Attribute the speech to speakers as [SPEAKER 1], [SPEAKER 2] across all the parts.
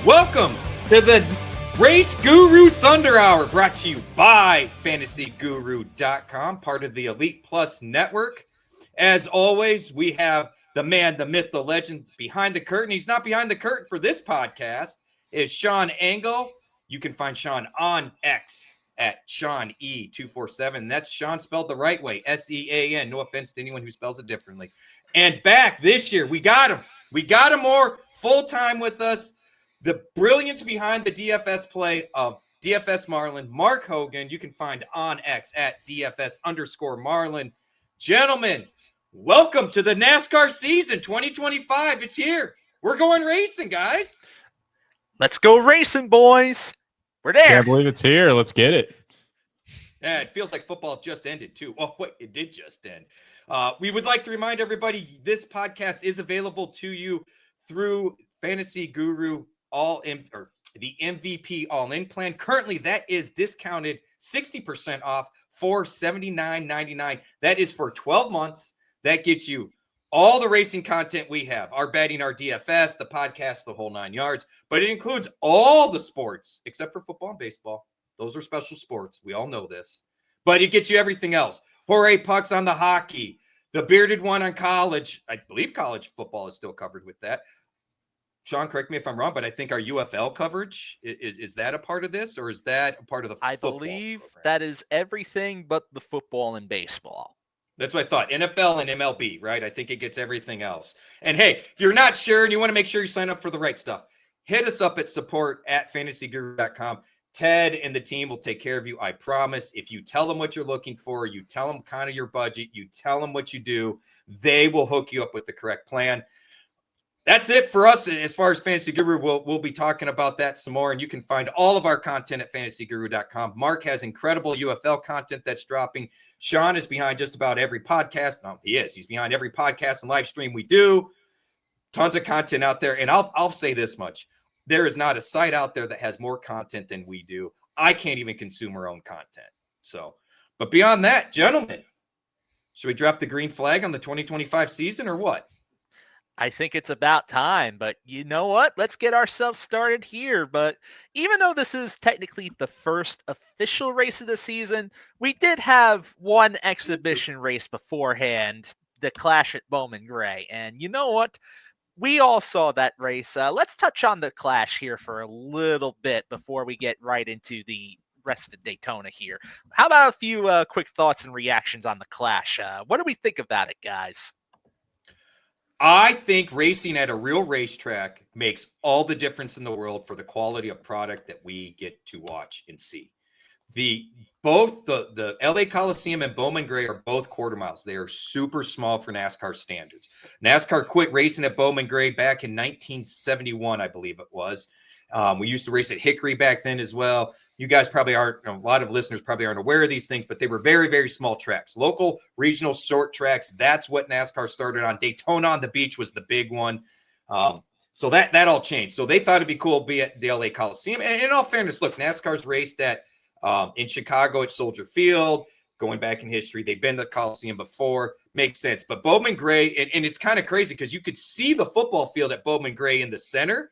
[SPEAKER 1] Welcome to the RaceGuru Thunder Hour, brought to you by FantasyGuru.com, part of the Elite Plus Network. As always, we have the man, the myth, the legend behind the curtain. He's not behind the curtain for this podcast. Is Sean Engel. You can find Sean on X at SeanE247. That's Sean spelled the right way, S-E-A-N. No offense to anyone who spells it differently. And back this year, we got him. We got him more full-time with us. The brilliance behind the DFS play of DFS Marlin, Mark Hogan. You can find on X at DFS_Marlin. Gentlemen, welcome to the NASCAR season 2025. It's here. We're going racing, guys.
[SPEAKER 2] Let's go racing, boys. We're there.
[SPEAKER 3] Can't believe it's here. Let's get it.
[SPEAKER 1] Yeah, it feels like football just ended, too. Oh, wait, it did just end. We would like to remind everybody this podcast is available to you through Fantasy Guru the MVP All-In plan. Currently, that is discounted 60% off for $79.99. That is for 12 months. That gets you all the racing content we have, our betting, our DFS, the podcast, the whole 9 yards. But it includes all the sports except for football and baseball. Those are special sports. We all know this. But it gets you everything else. Hooray pucks on the hockey, the bearded one on college. I believe college football is still covered with that. Sean, correct me if I'm wrong, but I think our UFL coverage, is that a part of this, or is that a part of the football?
[SPEAKER 2] I believe
[SPEAKER 1] program?
[SPEAKER 2] that is everything but the football and baseball.
[SPEAKER 1] That's what I thought. NFL and MLB, right? I think it gets everything else. And hey, if you're not sure and you want to make sure you sign up for the right stuff, hit us up at support@fantasyguru.com. Ted and the team will take care of you, I promise. If you tell them what you're looking for, you tell them kind of your budget, you tell them what you do, they will hook you up with the correct plan. That's it for us as far as Fantasy Guru. We'll be talking about that some more, and you can find all of our content at fantasyguru.com. Mark has incredible UFL content that's dropping. Sean is behind just about every podcast. No, he is. He's behind every podcast and live stream we do. Tons of content out there, and I'll say this much. There is not a site out there that has more content than we do. I can't even consume our own content. But beyond that, gentlemen, should we drop the green flag on the 2025 season or what?
[SPEAKER 2] I think it's about time, but you know what? Let's get ourselves started here. But even though this is technically the first official race of the season, we did have one exhibition race beforehand, the Clash at Bowman Gray. And you know what? We all saw that race. Let's touch on the Clash here for a little bit before we get right into the rest of Daytona here. How about a few quick thoughts and reactions on the Clash? What do we think about it, guys?
[SPEAKER 1] I think racing at a real racetrack makes all the difference in the world for the quality of product that we get to watch and see. Both the LA Coliseum and Bowman Gray are both quarter miles. They are super small for NASCAR standards. NASCAR quit racing at Bowman Gray back in 1971, I believe it was. We used to race at Hickory back then as well. You guys probably aren't, a lot of listeners probably aren't aware of these things, but they were very, very small tracks, local, regional, short tracks. That's what NASCAR started on. Daytona on the beach was the big one. So that all changed. So they thought it'd be cool to be at the LA Coliseum. And in all fairness, look, NASCAR's raced at in Chicago at Soldier Field. Going back in history, they've been to the Coliseum before. Makes sense. But Bowman Gray, and it's kind of crazy because you could see the football field at Bowman Gray in the center,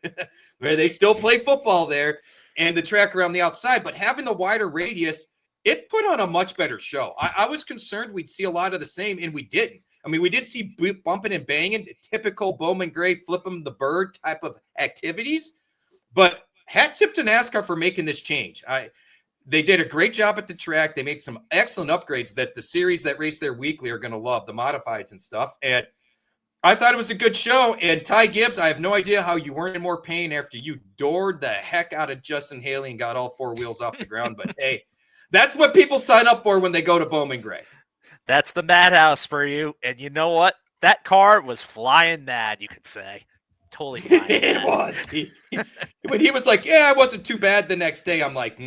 [SPEAKER 1] where they still play football there, and the track around the outside. But having the wider radius, it put on a much better show. I was concerned we'd see a lot of the same, and we didn't. I mean, we did see bumping and banging, typical Bowman Gray, flip 'em the bird type of activities. But hat tip to NASCAR for making this change. They did a great job at the track. They made some excellent upgrades that the series that race there weekly are going to love, the modifieds and stuff. And I thought it was a good show. And Ty Gibbs, I have no idea how you weren't in more pain after you doored the heck out of Justin Haley and got all four wheels off the ground. But hey, that's what people sign up for when they go to Bowman Gray.
[SPEAKER 2] That's the madhouse for you. And you know what? That car was flying mad, you could say. Totally flying
[SPEAKER 1] It
[SPEAKER 2] mad.
[SPEAKER 1] was. When he was like, yeah, it wasn't too bad the next day, I'm like,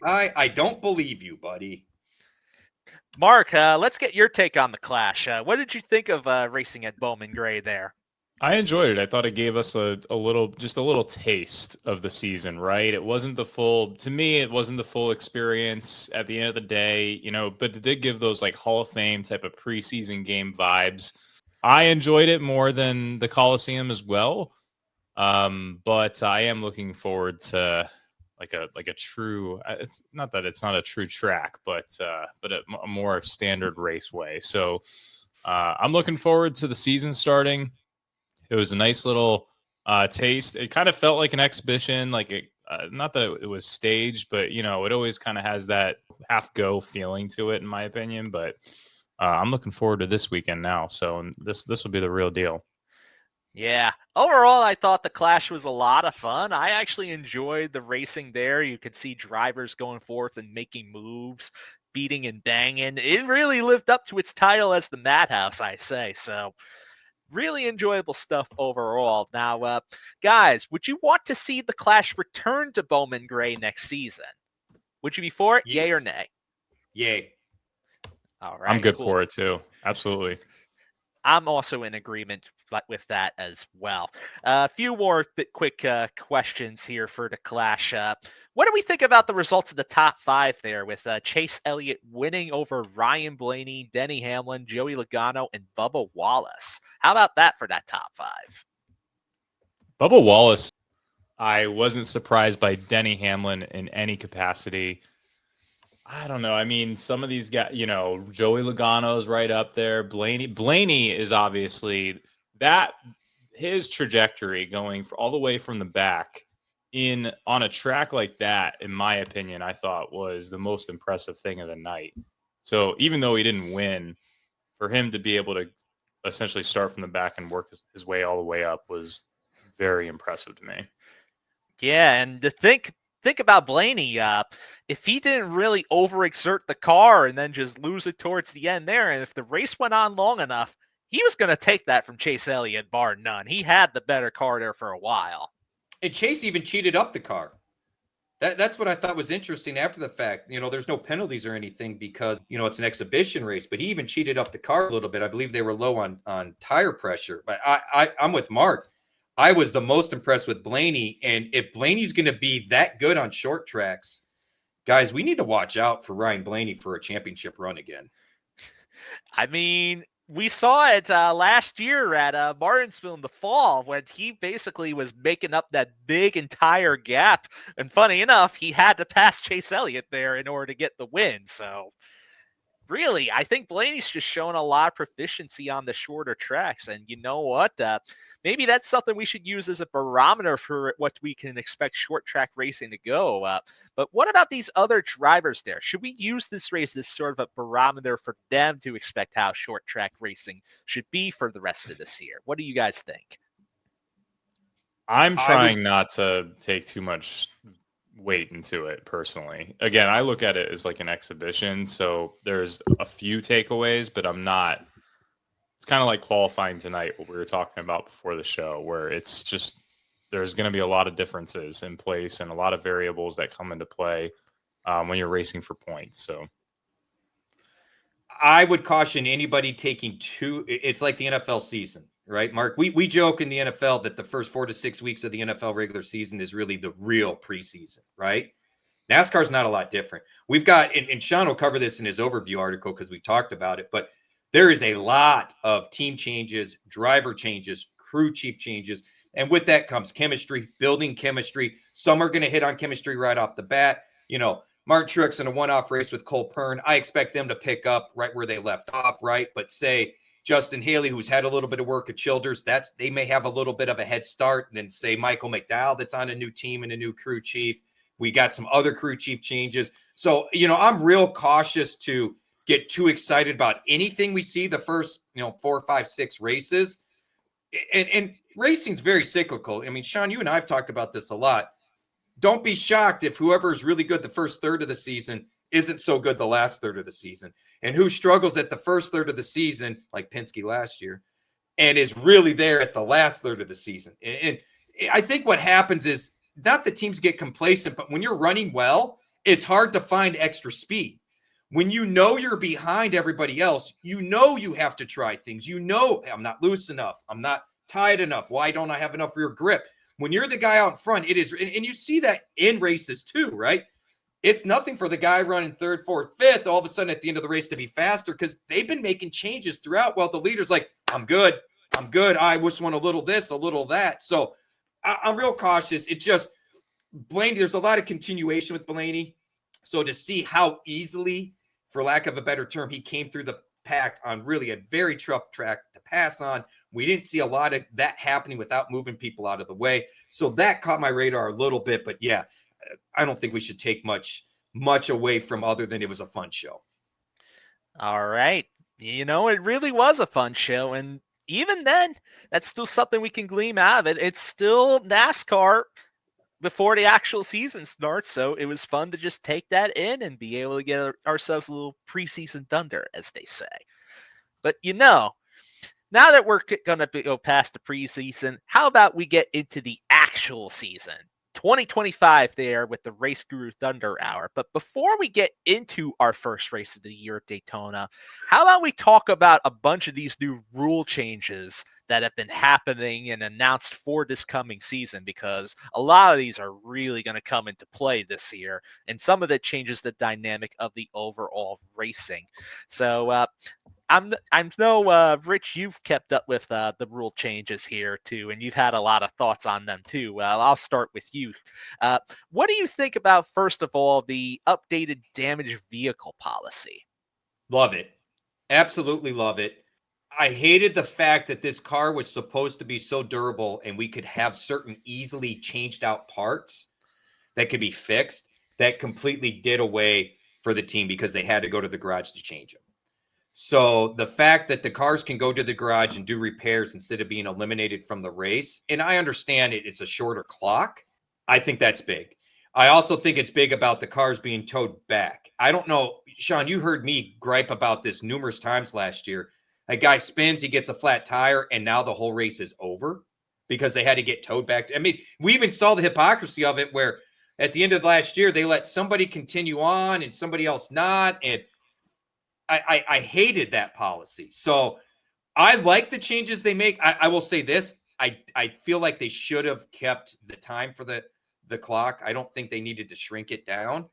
[SPEAKER 1] I don't believe you, buddy.
[SPEAKER 2] Mark, let's get your take on the Clash. What did you think of racing at Bowman Gray there?
[SPEAKER 3] I enjoyed it. I thought it gave us a little taste of the season, right? It wasn't the full, to me, it wasn't the full experience at the end of the day, but it did give those like Hall of Fame type of preseason game vibes. I enjoyed it more than the Coliseum as well. But I am looking forward to like a true. It's not that it's not a true track, but a more standard raceway. So I'm looking forward to the season starting. It was a nice little taste. It kind of felt like an exhibition, like not that it was staged, but it always kind of has that half go feeling to it, in my opinion. But I'm looking forward to this weekend now. So this will be the real deal.
[SPEAKER 2] Yeah. Overall, I thought the Clash was a lot of fun. I actually enjoyed the racing there. You could see drivers going forth and making moves, beating and banging. It really lived up to its title as the Madhouse, I say. So really enjoyable stuff overall. Now, guys, would you want to see the Clash return to Bowman Gray next season? Would you be for it?
[SPEAKER 1] Yes.
[SPEAKER 2] Yay or nay?
[SPEAKER 1] Yay.
[SPEAKER 2] All right.
[SPEAKER 3] I'm good
[SPEAKER 2] cool.
[SPEAKER 3] for it too. Absolutely.
[SPEAKER 2] I'm also in agreement with that as well. A few more quick questions here for the Clash. What do we think about the results of the top 5 there with Chase Elliott winning over Ryan Blaney, Denny Hamlin, Joey Logano, and Bubba Wallace? How about that for that top 5?
[SPEAKER 3] Bubba Wallace, I wasn't surprised by Denny Hamlin in any capacity. I don't know. I mean, some of these guys, Joey Logano's right up there. Blaney is obviously that his trajectory going all the way from the back on a track like that, in my opinion, I thought was the most impressive thing of the night. So even though he didn't win, for him to be able to essentially start from the back and work his way all the way up was very impressive to me.
[SPEAKER 2] Yeah, and to think about Blaney, if he didn't really overexert the car and then just lose it towards the end there, and if the race went on long enough, he was going to take that from Chase Elliott, bar none. He had the better car there for a while.
[SPEAKER 1] And Chase even cheated up the car. That's what I thought was interesting after the fact. There's no penalties or anything because, it's an exhibition race, but he even cheated up the car a little bit. I believe they were low on tire pressure. But I'm with Mark. I was the most impressed with Blaney. And if Blaney's going to be that good on short tracks, guys, we need to watch out for Ryan Blaney for a championship run again.
[SPEAKER 2] I mean, we saw it last year at Martinsville in the fall when he basically was making up that big entire gap. And funny enough, he had to pass Chase Elliott there in order to get the win. So really, I think Blaney's just shown a lot of proficiency on the shorter tracks. And you know what? Maybe that's something we should use as a barometer for what we can expect short track racing to go. But what about these other drivers there? Should we use this race as sort of a barometer for them to expect how short track racing should be for the rest of this year? What do you guys think?
[SPEAKER 3] I'm trying not to take too much weight into it personally. Again, I look at it as like an exhibition. So there's a few takeaways, but I'm not. It's kind of like qualifying tonight, what we were talking about before the show, where it's just there's going to be a lot of differences in place and a lot of variables that come into play when you're racing for points. So
[SPEAKER 1] I would caution anybody taking it's like the NFL season, right, Mark? We joke in the NFL that the first 4 to 6 weeks of the NFL regular season is really the real preseason, right? NASCAR's not a lot different. We've got, and Sean will cover this in his overview article because we talked about it, but there is a lot of team changes, driver changes, crew chief changes. And with that comes chemistry, building chemistry. Some are going to hit on chemistry right off the bat. Martin Truex in a one-off race with Cole Pern, I expect them to pick up right where they left off, right? But say Justin Haley, who's had a little bit of work at Childers, they may have a little bit of a head start. And then say Michael McDowell, that's on a new team and a new crew chief. We got some other crew chief changes. So, I'm real cautious to get too excited about anything we see the first, 4, 5, 6 races. And racing's very cyclical. I mean, Sean, you and I have talked about this a lot. Don't be shocked if whoever is really good the first third of the season isn't so good the last third of the season. And who struggles at the first third of the season, like Penske last year, and is really there at the last third of the season. And I think what happens is not that teams get complacent, but when you're running well, it's hard to find extra speed. When you're behind everybody else, you have to try things. I'm not loose enough. I'm not tight enough. Why don't I have enough rear grip? When you're the guy out in front, it is, and you see that in races too, right? It's nothing for the guy running third, fourth, fifth, all of a sudden at the end of the race to be faster because they've been making changes throughout. Well, the leader's like, I'm good. I just want a little this, a little that. So I'm real cautious. It just Blaney. There's a lot of continuation with Blaney, so to see how easily, for lack of a better term, he came through the pack on really a very tough track to pass on. We didn't see a lot of that happening without moving people out of the way, so that caught my radar a little bit. But yeah, I don't think we should take much away from other than it was a fun show.
[SPEAKER 2] All right. It really was a fun show. And even then, that's still something we can glean out of it. It's still NASCAR before the actual season starts. So it was fun to just take that in and be able to get ourselves a little preseason thunder, as they say. But now that we're going to go past the preseason, how about we get into the actual season? 2025 there with the RaceGuru Thunder Hour. But before we get into our first race of the year at Daytona, how about we talk about a bunch of these new rule changes that have been happening and announced for this coming season, because a lot of these are really going to come into play this year, and some of it changes the dynamic of the overall racing. So I'm Rich, you've kept up with the rule changes here too, and you've had a lot of thoughts on them too. Well, I'll start with you. What do you think about, first of all, the updated damaged vehicle policy?
[SPEAKER 1] Love it. Absolutely love it. I hated the fact that this car was supposed to be so durable and we could have certain easily changed out parts that could be fixed that completely did away for the team because they had to go to the garage to change them. So the fact that the cars can go to the garage and do repairs instead of being eliminated from the race, and I understand it's a shorter clock. I think that's big. I also think it's big about the cars being towed back. I don't know, Sean, you heard me gripe about this numerous times last year. A guy spins, he gets a flat tire, and now the whole race is over because they had to get towed back. I mean, we even saw the hypocrisy of it where at the end of last year, they let somebody continue on and somebody else not. And I hated that policy. So I like the changes they make. I will say this. I feel like they should have kept the time for the clock. I don't think they needed to shrink it down.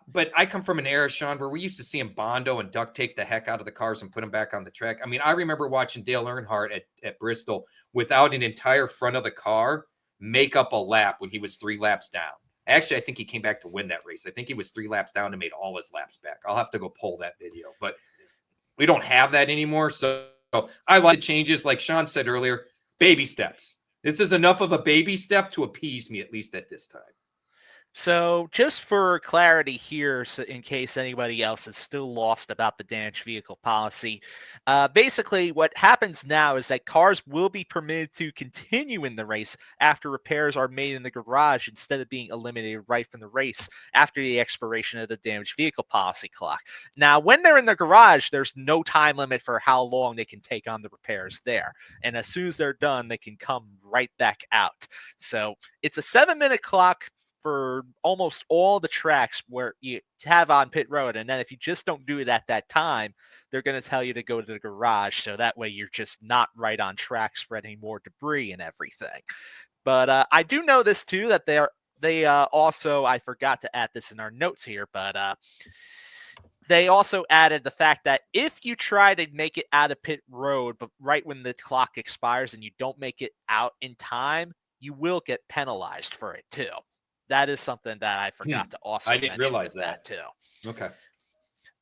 [SPEAKER 1] But I come from an era, Sean, where we used to see him Bondo and duct tape the heck out of the cars and put them back on the track. I mean, I remember watching Dale Earnhardt at Bristol without an entire front of the car make up a lap when he was 3 laps down. Actually, I think he came back to win that race. I think he was 3 laps down and made all his laps back. I'll have to go pull that video. But we don't have that anymore. So I like the changes. Like Sean said earlier, baby steps. This is enough of a baby step to appease me, at least at this time.
[SPEAKER 2] So just for clarity here, so in case anybody else is still lost about the damaged vehicle policy, basically what happens now is that cars will be permitted to continue in the race after repairs are made in the garage instead of being eliminated right from the race after the expiration of the damaged vehicle policy clock. Now, when they're in the garage, there's no time limit for how long they can take on the repairs there. And as soon as they're done, they can come right back out. So it's a 7-minute clock for almost all the tracks where you have on pit road. And then if you just don't do it at that time, they're going to tell you to go to the garage. So that way you're just not right on track, spreading more debris and everything. But I do know this too, that they also, I forgot to add this in our notes here, but they also added the fact that if you try to make it out of pit road, but right when the clock expires and you don't make it out in time, you will get penalized for it too. That is something that I forgot to also mention. I didn't realize that too.
[SPEAKER 1] Okay.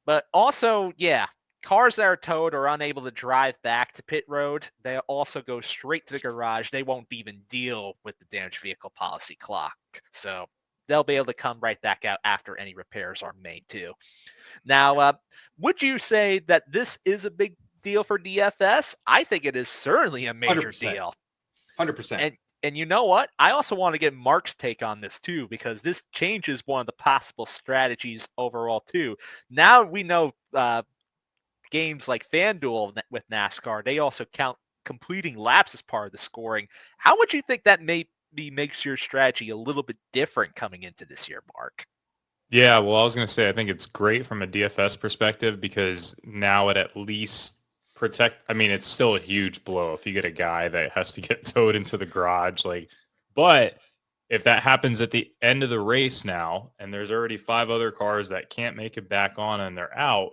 [SPEAKER 2] But also, yeah, cars that are towed or unable to drive back to pit road, they also go straight to the garage. They won't even deal with the damaged vehicle policy clock. So they'll be able to come right back out after any repairs are made too. Now, would you say that this is a big deal for DFS? I think it is certainly a major
[SPEAKER 1] 100%.
[SPEAKER 2] Deal.
[SPEAKER 1] 100%.
[SPEAKER 2] And you know what? I also want to get Mark's take on this too, because this changes one of the possible strategies overall too. Now we know games like FanDuel with NASCAR, they also count completing laps as part of the scoring. How would you think that maybe makes your strategy a little bit different coming into this year, Mark?
[SPEAKER 3] Yeah, well, I was going to say, I think it's great from a DFS perspective because now it at least it's still a huge blow if you get a guy that has to get towed into the garage. But if that happens at the end of the race now, and there's already 5 other cars that can't make it back on and they're out,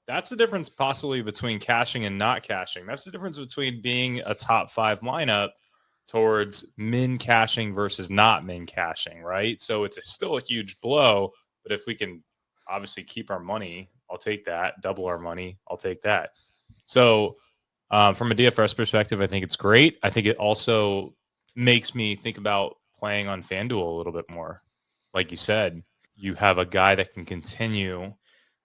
[SPEAKER 3] that's the difference possibly between cashing and not cashing. That's the difference between being a top 5 lineup towards min cashing versus not min cashing, right? So it's still a huge blow, but if we can obviously keep our money, I'll take that. Double our money, I'll take that. So from a DFS perspective, I think it's great. I think it also makes me think about playing on FanDuel a little bit more. Like you said, you have a guy that can continue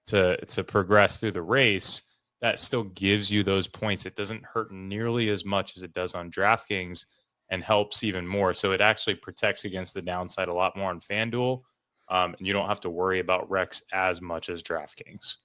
[SPEAKER 3] to progress through the race. That still gives you those points. It doesn't hurt nearly as much as it does on DraftKings and helps even more. So it actually protects against the downside a lot more on FanDuel. And you don't have to worry about Rex as much as DraftKings.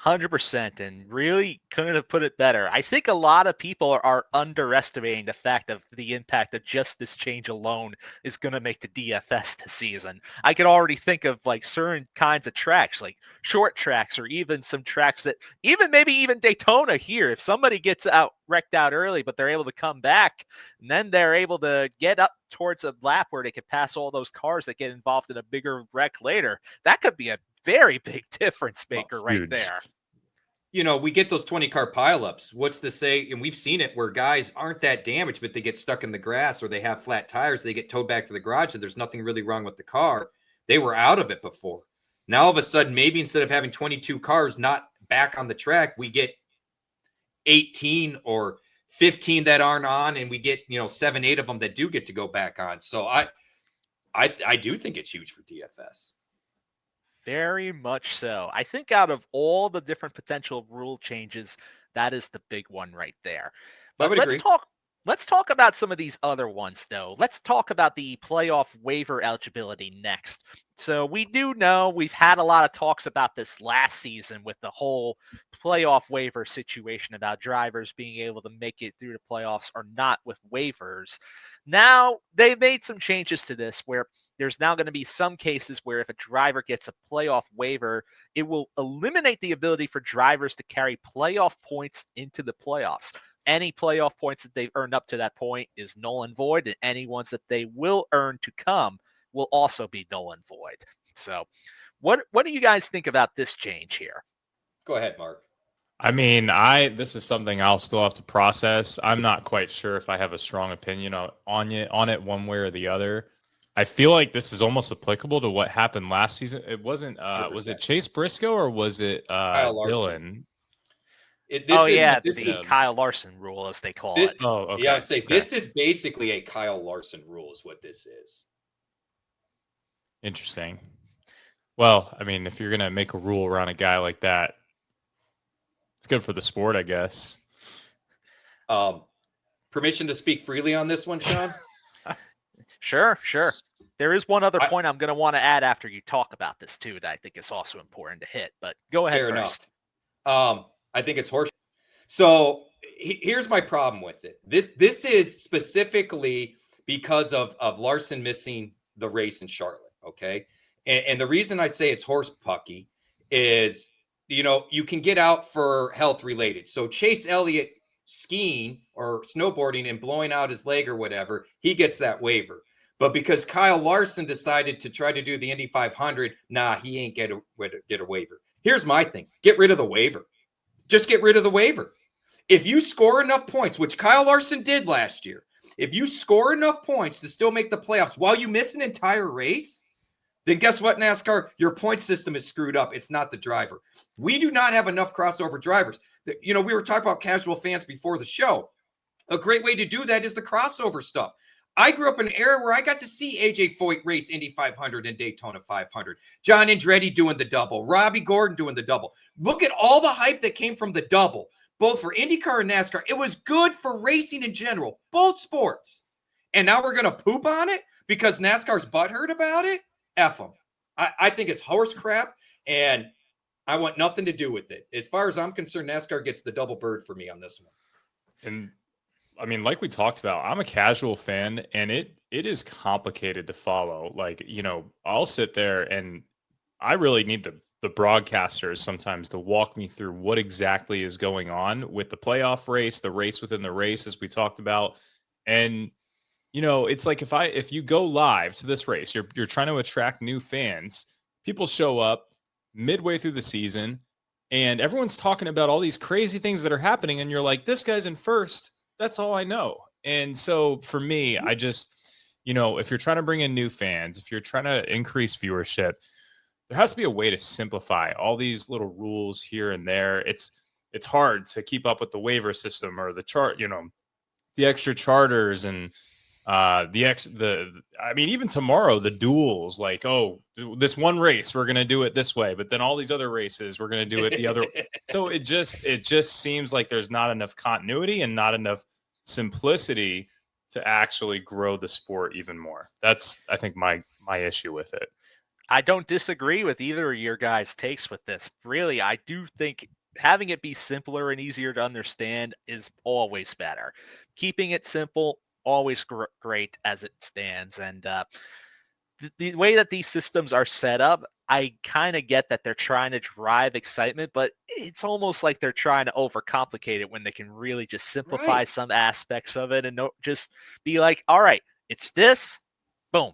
[SPEAKER 2] 100%, and really couldn't have put it better. I think a lot of people are underestimating the fact of the impact that just this change alone is going to make to DFS this season. I could already think of like certain kinds of tracks, like short tracks, or even some tracks that maybe even Daytona here. If somebody gets wrecked out early, but they're able to come back, and then they're able to get up towards a lap where they could pass all those cars that get involved in a bigger wreck later, that could be a very big difference maker right there.
[SPEAKER 1] You know, we get those 20-car pileups. What's to say? And we've seen it where guys aren't that damaged, but they get stuck in the grass or they have flat tires. They get towed back to the garage and there's nothing really wrong with the car. They were out of it before. Now, all of a sudden, maybe instead of having 22 cars not back on the track, we get 18 or 15 that aren't on, and we get, 7, 8 of them that do get to go back on. So I do think it's huge for DFS.
[SPEAKER 2] Very much so. I think out of all the different potential rule changes, that is the big one right there. But let's talk about some of these other ones, though. Let's talk about the playoff waiver eligibility next. So we do know we've had a lot of talks about this last season with the whole playoff waiver situation about drivers being able to make it through the playoffs or not with waivers. Now they made some changes to this where there's now going to be some cases where if a driver gets a playoff waiver, it will eliminate the ability for drivers to carry playoff points into the playoffs. Any playoff points that they've earned up to that point is null and void, and any ones that they will earn to come will also be null and void. So what do you guys think about this change here?
[SPEAKER 1] Go ahead, Mark.
[SPEAKER 3] I mean, this is something I'll still have to process. I'm not quite sure if I have a strong opinion on it one way or the other. I feel like this is almost applicable to what happened last season. It wasn't was it Chase Briscoe or was it Dylan?
[SPEAKER 2] This is Kyle Larson rule, as they call it.
[SPEAKER 3] Oh, okay.
[SPEAKER 1] Yeah, this is basically a Kyle Larson rule is what this is.
[SPEAKER 3] Interesting. Well, I mean, if you're going to make a rule around a guy like that, it's good for the sport, I guess.
[SPEAKER 1] Permission to speak freely on this one, Sean?
[SPEAKER 2] Sure. There is one other point I'm going to want to add after you talk about this too that I think is also important to hit, but go ahead first.
[SPEAKER 1] Enough. I think it's horseshit. So here's my problem with it. This is specifically because of Larson missing the race in Charlotte, okay? And the reason I say it's horse pucky is, you can get out for health related. So Chase Elliott skiing or snowboarding and blowing out his leg or whatever, he gets that waiver. But because Kyle Larson decided to try to do the Indy 500, he ain't get a waiver. Here's my thing. Get rid of the waiver. Just get rid of the waiver. If you score enough points, which Kyle Larson did last year, if you score enough points to still make the playoffs while you miss an entire race, then guess what, NASCAR? Your point system is screwed up. It's not the driver. We do not have enough crossover drivers. We were talking about casual fans before the show. A great way to do that is the crossover stuff. I grew up in an era where I got to see AJ Foyt race Indy 500 and Daytona 500. John Andretti doing the double. Robbie Gordon doing the double. Look at all the hype that came from the double, both for IndyCar and NASCAR. It was good for racing in general, both sports. And now we're going to poop on it because NASCAR's butthurt about it? F them. I think it's horse crap, and I want nothing to do with it. As far as I'm concerned, NASCAR gets the double bird for me on this one.
[SPEAKER 3] And I mean, like we talked about, I'm a casual fan, and it is complicated to follow. Like, I'll sit there and I really need the broadcasters sometimes to walk me through what exactly is going on with the playoff race, the race within the race, as we talked about. And, it's like if you go live to this race, you're trying to attract new fans. People show up midway through the season and everyone's talking about all these crazy things that are happening. And you're like, this guy's in first. That's all I know. And so for me, I just, if you're trying to bring in new fans, if you're trying to increase viewership, there has to be a way to simplify all these little rules here and there. It's hard to keep up with the waiver system or the chart, the extra charters and even tomorrow the duels, like, oh, this one race we're gonna do it this way, but then all these other races we're gonna do it the other. So it just seems like there's not enough continuity and not enough simplicity to actually grow the sport even more. That's, I think, my issue with it.
[SPEAKER 2] I don't disagree with either of your guys' takes with this. Really, I do think having it be simpler and easier to understand is always better. Keeping it simple, always great as it stands. And the way that these systems are set up, I kind of get that they're trying to drive excitement, but it's almost like they're trying to overcomplicate it when they can really just simplify some aspects of it and just be like, all right, it's this, boom,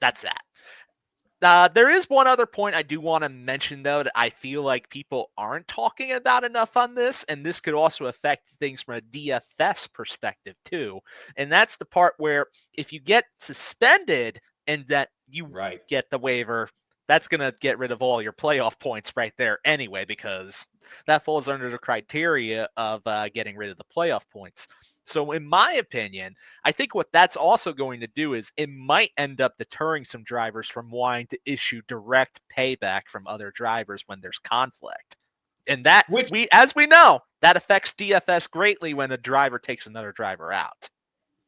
[SPEAKER 2] that's that. There is one other point I do want to mention, though, that I feel like people aren't talking about enough on this, and this could also affect things from a DFS perspective, too. And that's the part where if you get suspended and that you get the waiver, that's going to get rid of all your playoff points right there anyway, because that falls under the criteria of getting rid of the playoff points. So in my opinion, I think what that's also going to do is it might end up deterring some drivers from wanting to issue direct payback from other drivers when there's conflict. And that, as we know, that affects DFS greatly when a driver takes another driver out.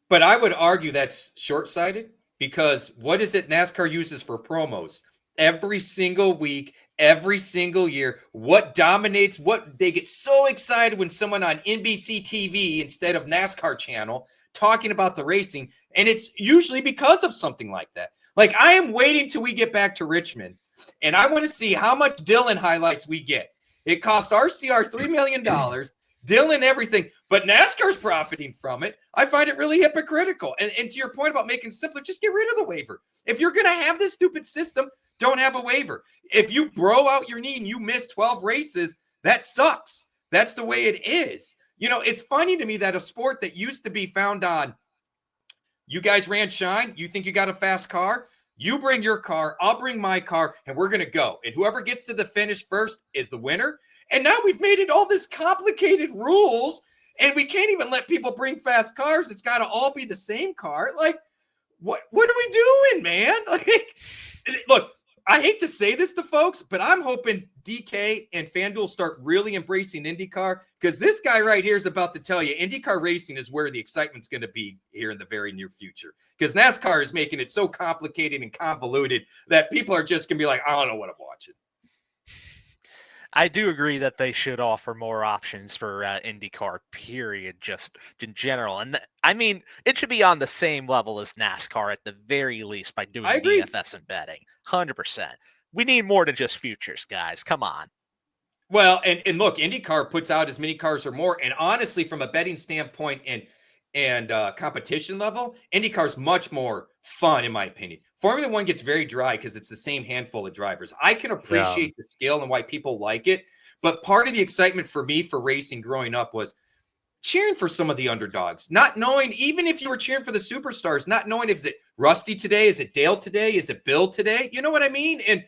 [SPEAKER 1] But I would argue that's short-sighted, because what is it NASCAR uses for promos? Every single week, every single year, what dominates, what they get so excited when someone on NBC TV instead of NASCAR channel talking about the racing, and it's usually because of something like that. Like, I am waiting till we get back to Richmond, and I want to see how much Dylan highlights we get. It cost RCR $3 million, Dylan everything, but NASCAR's profiting from it. I find it really hypocritical. And to your point about making it simpler, just get rid of the waiver. If you're going to have this stupid system, don't have a waiver. If you bro out your knee and you miss 12 races, that sucks. That's the way it is. It's funny to me that a sport that used to be found on, you guys ran shine, you think you got a fast car, you bring your car, I'll bring my car, and we're going to go. And whoever gets to the finish first is the winner. And now we've made it all this complicated rules, and we can't even let people bring fast cars. It's got to all be the same car. Like, what are we doing, man? Like, look, I hate to say this to folks, but I'm hoping DK and FanDuel start really embracing IndyCar, because this guy right here is about to tell you IndyCar racing is where the excitement's going to be here in the very near future, because NASCAR is making it so complicated and convoluted that people are just going to be like, I don't know what I'm watching.
[SPEAKER 2] I do agree that they should offer more options for IndyCar, period, just in general. And it should be on the same level as NASCAR at the very least by doing DFS and betting. 100%. We need more than just futures, guys. Come on.
[SPEAKER 1] Well, and look, IndyCar puts out as many cars or more. And honestly, from a betting standpoint and competition level, IndyCar's much more fun, in my opinion. Formula One gets very dry because it's the same handful of drivers. I can appreciate the skill and why people like it, but part of the excitement for me for racing growing up was cheering for some of the underdogs, not knowing, even if you were cheering for the superstars, not knowing if it Rusty today, is it Dale today, is it Bill today? You know what I mean? And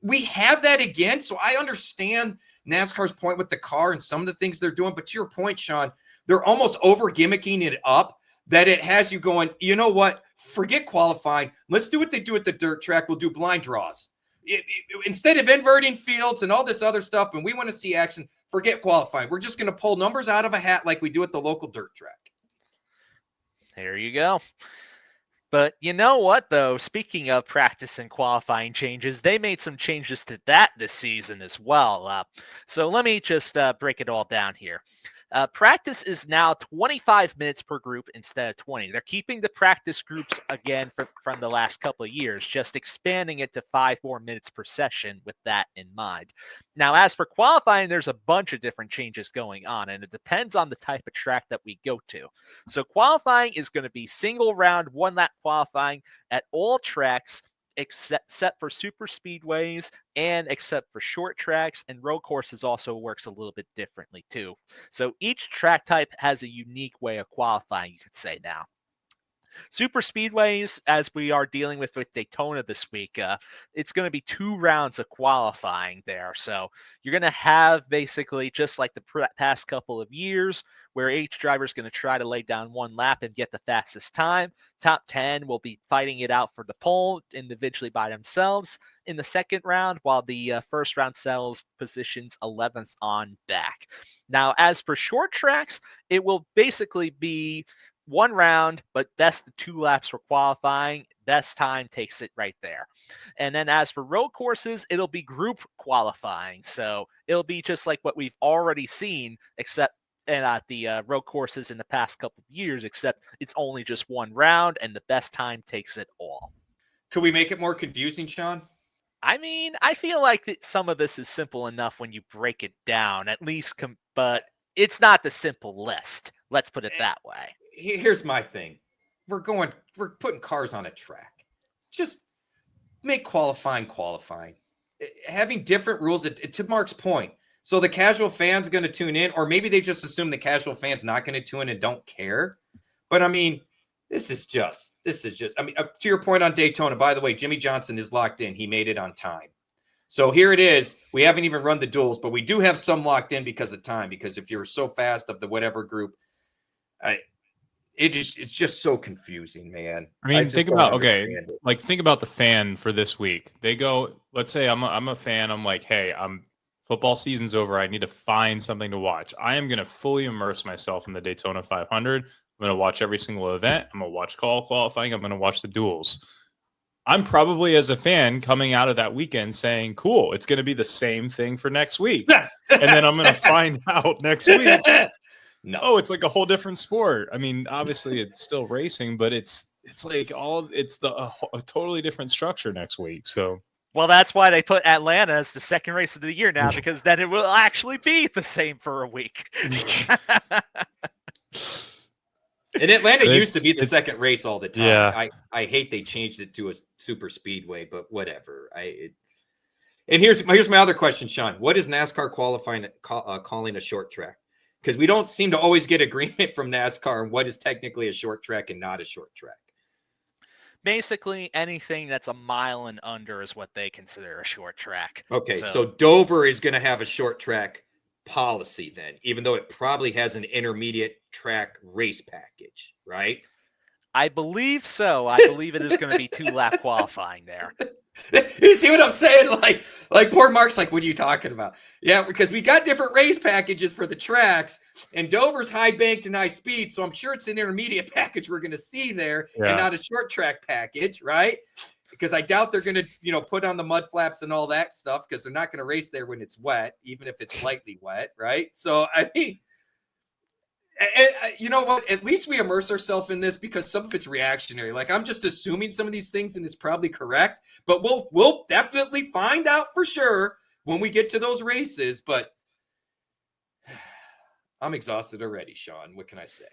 [SPEAKER 1] we have that again, so I understand NASCAR's point with the car and some of the things they're doing, but to your point, Sean, they're almost over gimmicking it up, that it has you going, you know what? Forget qualifying. Let's do what they do at the dirt track. We'll do blind draws. Instead of inverting fields and all this other stuff, and we want to see action, forget qualifying. We're just going to pull numbers out of a hat like we do at the local dirt track.
[SPEAKER 2] There you go. But you know what, though? Speaking of practice and qualifying changes, they made some changes to that this season as well. So let me just break it all down here. Practice is now 25 minutes per group instead of 20. They're keeping the practice groups again from the last couple of years, just expanding it to 5 more minutes per session with that in mind. Now, as for qualifying, there's a bunch of different changes going on, and it depends on the type of track that we go to. So qualifying is going to be single round, 1 lap qualifying at all tracks, except for super speedways and except for short tracks, and road courses also works a little bit differently too. So each track type has a unique way of qualifying, you could say now. Super speedways, as we are dealing with Daytona this week, it's going to be 2 rounds of qualifying there. So you're going to have basically just like the past couple of years where each driver is going to try to lay down 1 lap and get the fastest time. Top 10 will be fighting it out for the pole individually by themselves in the second round, while the first round sells positions 11th on back. Now, as for short tracks, it will basically be 1 round, but best the 2 laps for qualifying. Best time takes it right there. And then as for road courses, it'll be group qualifying. So it'll be just like what we've already seen, except at the road courses in the past couple of years, except it's only just 1 round and the best time takes it all.
[SPEAKER 1] Could we make it more confusing, Sean?
[SPEAKER 2] I mean, I feel like some of this is simple enough when you break it down, at least, but it's not the simple list. Let's put it that way.
[SPEAKER 1] Here's my thing. We're putting cars on a track. Just make qualifying. Having different rules, to Mark's point. So the casual fan's going to tune in, or maybe they just assume the casual fan's not going to tune in and don't care. But I mean, this is just, I mean, to your point on Daytona, by the way, Jimmy Johnson is locked in. He made it on time. So here it is. We haven't even run the duels, but we do have some locked in because of time, because if you're so fast of the whatever group, it's just so confusing, man.
[SPEAKER 3] I mean, think about the fan for this week. They go, let's say I'm a fan. I'm like, hey, football season's over. I need to find something to watch. I am going to fully immerse myself in the Daytona 500. I'm going to watch every single event. I'm going to watch qualifying. I'm going to watch the duels. I'm probably, as a fan, coming out of that weekend saying, cool, it's going to be the same thing for next week. And then I'm going to find out next week.
[SPEAKER 1] No.
[SPEAKER 3] Oh, it's like a whole different sport. I mean, obviously it's still racing, but it's like a totally different structure next week. So,
[SPEAKER 2] well, that's why they put Atlanta as the second race of the year now, because then it will actually be the same for a week.
[SPEAKER 1] And Atlanta used to be the second race all the time.
[SPEAKER 3] Yeah.
[SPEAKER 1] I hate they changed it to a super speedway, but whatever. And here's my other question, Sean. What is NASCAR calling a short track? Because we don't seem to always get agreement from NASCAR on what is technically a short track and not a short track.
[SPEAKER 2] Basically, anything that's a mile and under is what they consider a short track.
[SPEAKER 1] Okay, so Dover is going to have a short track policy then, even though it probably has an intermediate track race package, right?
[SPEAKER 2] I believe so. I believe it is going to be 2-lap qualifying there.
[SPEAKER 1] You see what I'm saying? Like poor Mark's like, what are you talking about? Yeah, because we got different race packages for the tracks, and Dover's high banked and high speed, so I'm sure it's an intermediate package we're going to see there, and not a short track package, right? Because I doubt they're going to, put on the mud flaps and all that stuff, because they're not going to race there when it's wet, even if it's lightly wet, right? So, I mean, you know what? At least we immerse ourselves in this, because some of it's reactionary. Like, I'm just assuming some of these things, and it's probably correct, but we'll definitely find out for sure when we get to those races. But I'm exhausted already, Sean. What can I say?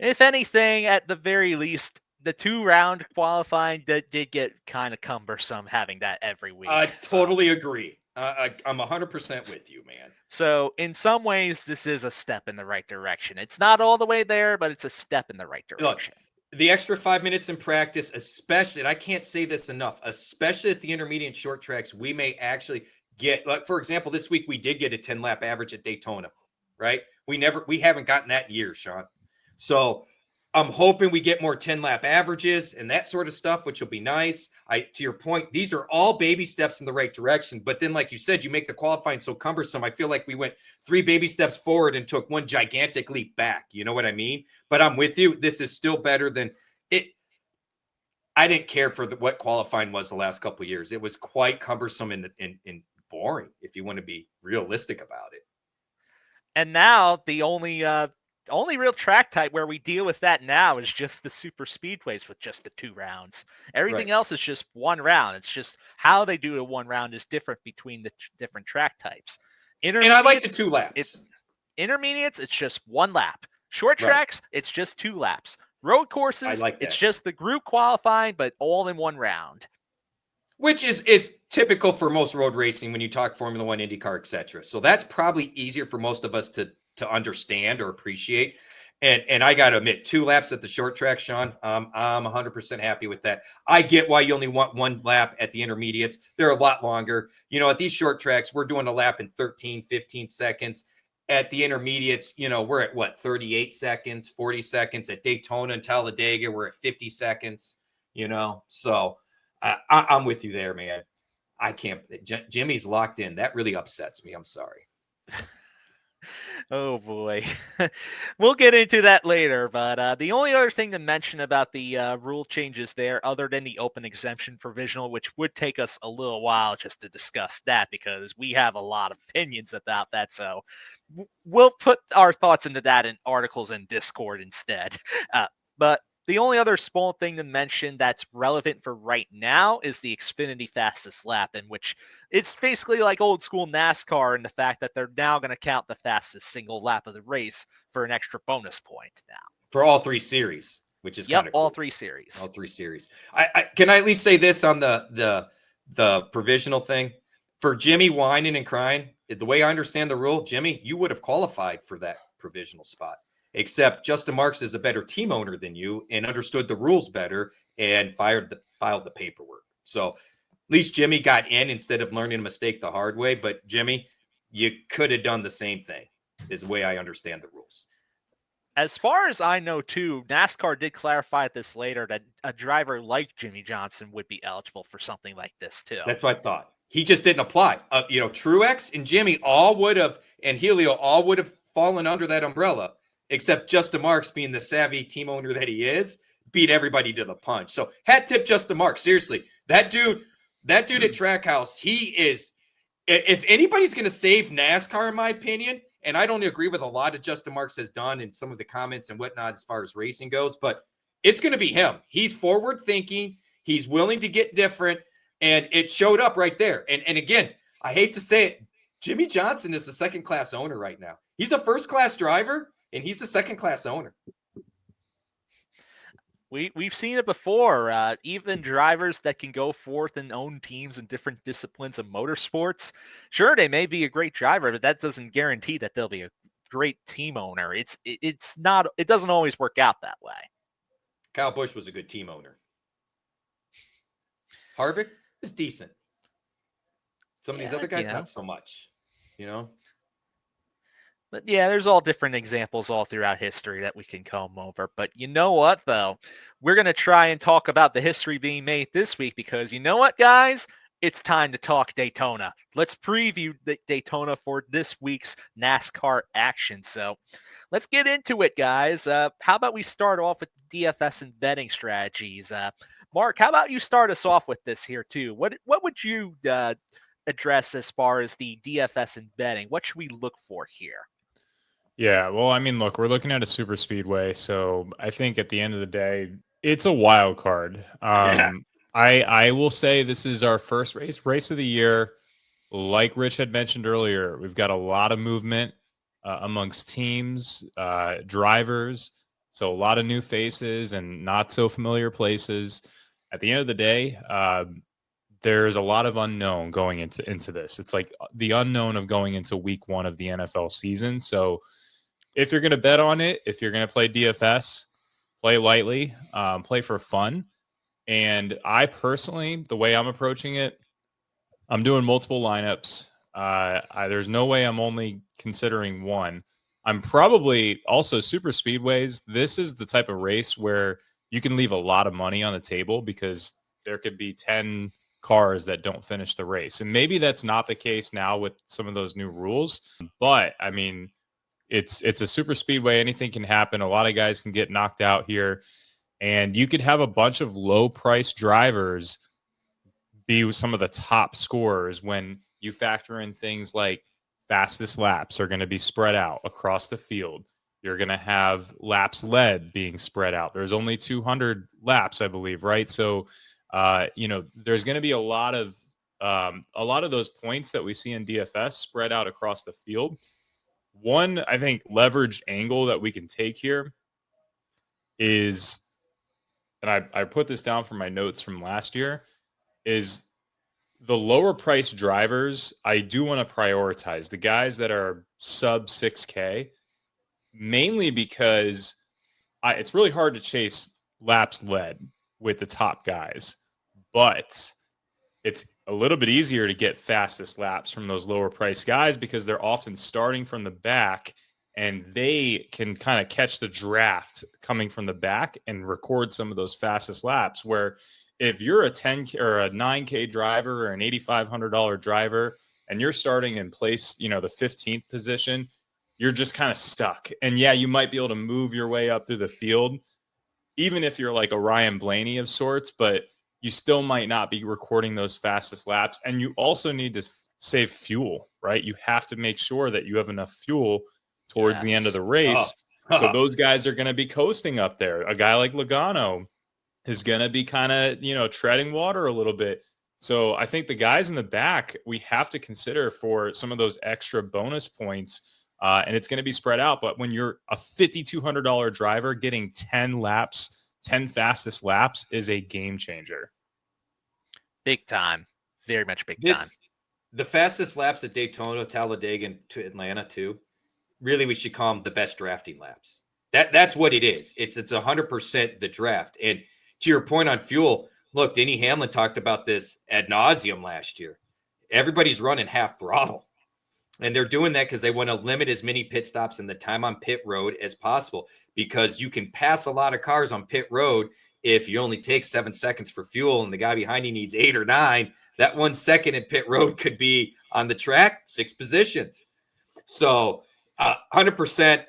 [SPEAKER 2] If anything, at the very least, the 2-round qualifying did get kind of cumbersome having that every week.
[SPEAKER 1] I totally agree. I'm 100% with you, man.
[SPEAKER 2] So in some ways, this is a step in the right direction. It's not all the way there, but it's a step in the right direction.
[SPEAKER 1] Look, the extra 5 minutes in practice, especially, and I can't say this enough, especially at the intermediate short tracks, we may actually get, like, for example, this week we did get a 10-lap average at Daytona, right? We haven't gotten that in years, Sean. So I'm hoping we get more 10-lap averages and that sort of stuff, which will be nice. To your point, these are all baby steps in the right direction. But then, like you said, you make the qualifying so cumbersome. I feel like we went 3 baby steps forward and took 1 gigantic leap back. You know what I mean? But I'm with you. This is still better than it. I didn't care for what qualifying was the last couple of years. It was quite cumbersome and boring, if you want to be realistic about it.
[SPEAKER 2] And now the only real track type where we deal with that now is just the super speedways with just the 2 rounds. Everything else is just 1 round. It's just how they do the 1 round is different between the different track types.
[SPEAKER 1] And I like the 2 laps.
[SPEAKER 2] Intermediates, it's just 1 lap. Short tracks, it's just 2 laps. Road
[SPEAKER 1] I
[SPEAKER 2] courses,
[SPEAKER 1] like
[SPEAKER 2] it's
[SPEAKER 1] that.
[SPEAKER 2] just the group qualifying, but all in one round.
[SPEAKER 1] Which is typical for most road racing when you talk Formula One, IndyCar, etc. So that's probably easier for most of us to understand or appreciate. And I got to admit, 2 laps at the short track, Sean, I'm 100% happy with that. I get why you only want 1 lap at the intermediates. They're a lot longer. At these short tracks, we're doing a lap in 13, 15 seconds. At the intermediates, we're at what, 38 seconds, 40 seconds. At Daytona and Talladega, we're at 50 seconds, So I'm with you there, man. I can't. Jimmy's locked in. That really upsets me. I'm sorry.
[SPEAKER 2] Oh boy. We'll get into that later, but the only other thing to mention about the rule changes there, other than the open exemption provisional, which would take us a little while just to discuss that because we have a lot of opinions about that. So we'll put our thoughts into that in articles in Discord instead. But the only other small thing to mention that's relevant for right now is the Xfinity fastest lap, in which it's basically like old school NASCAR in the fact that they're now going to count the fastest single lap of the race for an extra bonus point now.
[SPEAKER 1] For all 3 series, which is kind of
[SPEAKER 2] all
[SPEAKER 1] cool.
[SPEAKER 2] 3 series.
[SPEAKER 1] All 3 series. I can I at least say this on the provisional thing for Jimmy whining and crying. The way I understand the rule, Jimmy, you would have qualified for that provisional spot. Except Justin Marks is a better team owner than you and understood the rules better and filed the paperwork. So at least Jimmy got in instead of learning a mistake the hard way. But Jimmy, you could have done the same thing, is the way I understand the rules.
[SPEAKER 2] As far as I know, too, NASCAR did clarify this later that a driver like Jimmy Johnson would be eligible for something like this, too.
[SPEAKER 1] That's what I thought. He just didn't apply. Truex and Jimmy all would have, and Helio all would have fallen under that umbrella, except Justin Marks, being the savvy team owner that he is, beat everybody to the punch. So hat tip Justin Marks. Seriously, that dude at Trackhouse, he is. If anybody's going to save NASCAR, in my opinion, and I don't agree with a lot of Justin Marks has done in some of the comments and whatnot as far as racing goes, but it's going to be him. He's forward thinking. He's willing to get different. And it showed up right there. And again, I hate to say it, Jimmy Johnson is a second-class owner right now. He's a first-class driver, and he's a second-class owner.
[SPEAKER 2] We've seen it before. Even drivers that can go forth and own teams in different disciplines of motorsports, sure, they may be a great driver, but that doesn't guarantee that they'll be a great team owner. It doesn't always work out that way.
[SPEAKER 1] Kyle Busch was a good team owner. Harvick is decent. Some of these other guys, not so much,
[SPEAKER 2] But yeah, there's all different examples all throughout history that we can comb over. But you know what, though? We're going to try and talk about the history being made this week because you know what, guys? It's time to talk Daytona. Let's preview the Daytona for this week's NASCAR action. So let's get into it, guys. How about we start off with DFS and betting strategies? Mark, how about you start us off with this here, too? What would you address as far as the DFS and betting? What should we look for here?
[SPEAKER 3] Yeah, well, I mean, look, we're looking at a super speedway, so I think at the end of the day, it's a wild card. I will say this is our first race of the year. Like Rich had mentioned earlier, we've got a lot of movement amongst teams, drivers, so a lot of new faces and not so familiar places. At the end of the day, there's a lot of unknown going into this. It's like the unknown of going into week 1 of the NFL season. So if you're going to bet on it, if you're going to play DFS, play lightly, play for fun. And I personally, the way I'm approaching it, I'm doing multiple lineups. There's no way I'm only considering one. I'm probably also super speedways. This is the type of race where you can leave a lot of money on the table because there could be 10 cars that don't finish the race. And maybe that's not the case now with some of those new rules. But I mean, it's a super speedway. Anything can happen. A lot of guys can get knocked out here. And you could have a bunch of low price drivers be some of the top scorers when you factor in things like fastest laps are going to be spread out across the field. You're going to have laps led being spread out. There's only 200 laps, I believe, right? So, there's going to be a lot of those points that we see in DFS spread out across the field. One, I think, leverage angle that we can take here is, and I put this down from my notes from last year, is the lower price drivers. I do want to prioritize the guys that are sub 6K, mainly because it's really hard to chase laps led with the top guys, but it's a little bit easier to get fastest laps from those lower price guys because they're often starting from the back and they can kind of catch the draft coming from the back and record some of those fastest laps. Where if you're a 10K or a 9K driver or an $8,500 driver and you're starting in place, the 15th position, you're just kind of stuck. And yeah, you might be able to move your way up through the field, even if you're like a Ryan Blaney of sorts, but you still might not be recording those fastest laps. And you also need to save fuel, right? You have to make sure that you have enough fuel towards the end of the race. So those guys are going to be coasting up there. A guy like Logano is going to be kind of, treading water a little bit. So I think the guys in the back, we have to consider for some of those extra bonus points. And it's going to be spread out. But when you're a $5,200 driver, getting 10 fastest laps is a game changer.
[SPEAKER 2] Big time. Very much big time.
[SPEAKER 1] The fastest laps at Daytona, Talladega, and to Atlanta too. Really, we should call them the best drafting laps. That's what it is. It's 100% the draft. And to your point on fuel, look, Denny Hamlin talked about this ad nauseum last year. Everybody's running half throttle. And they're doing that because they want to limit as many pit stops and the time on pit road as possible, because you can pass a lot of cars on pit road if you only take 7 seconds for fuel and the guy behind you needs 8 or 9. That 1 second in pit road could be on the track 6 positions. So 100%.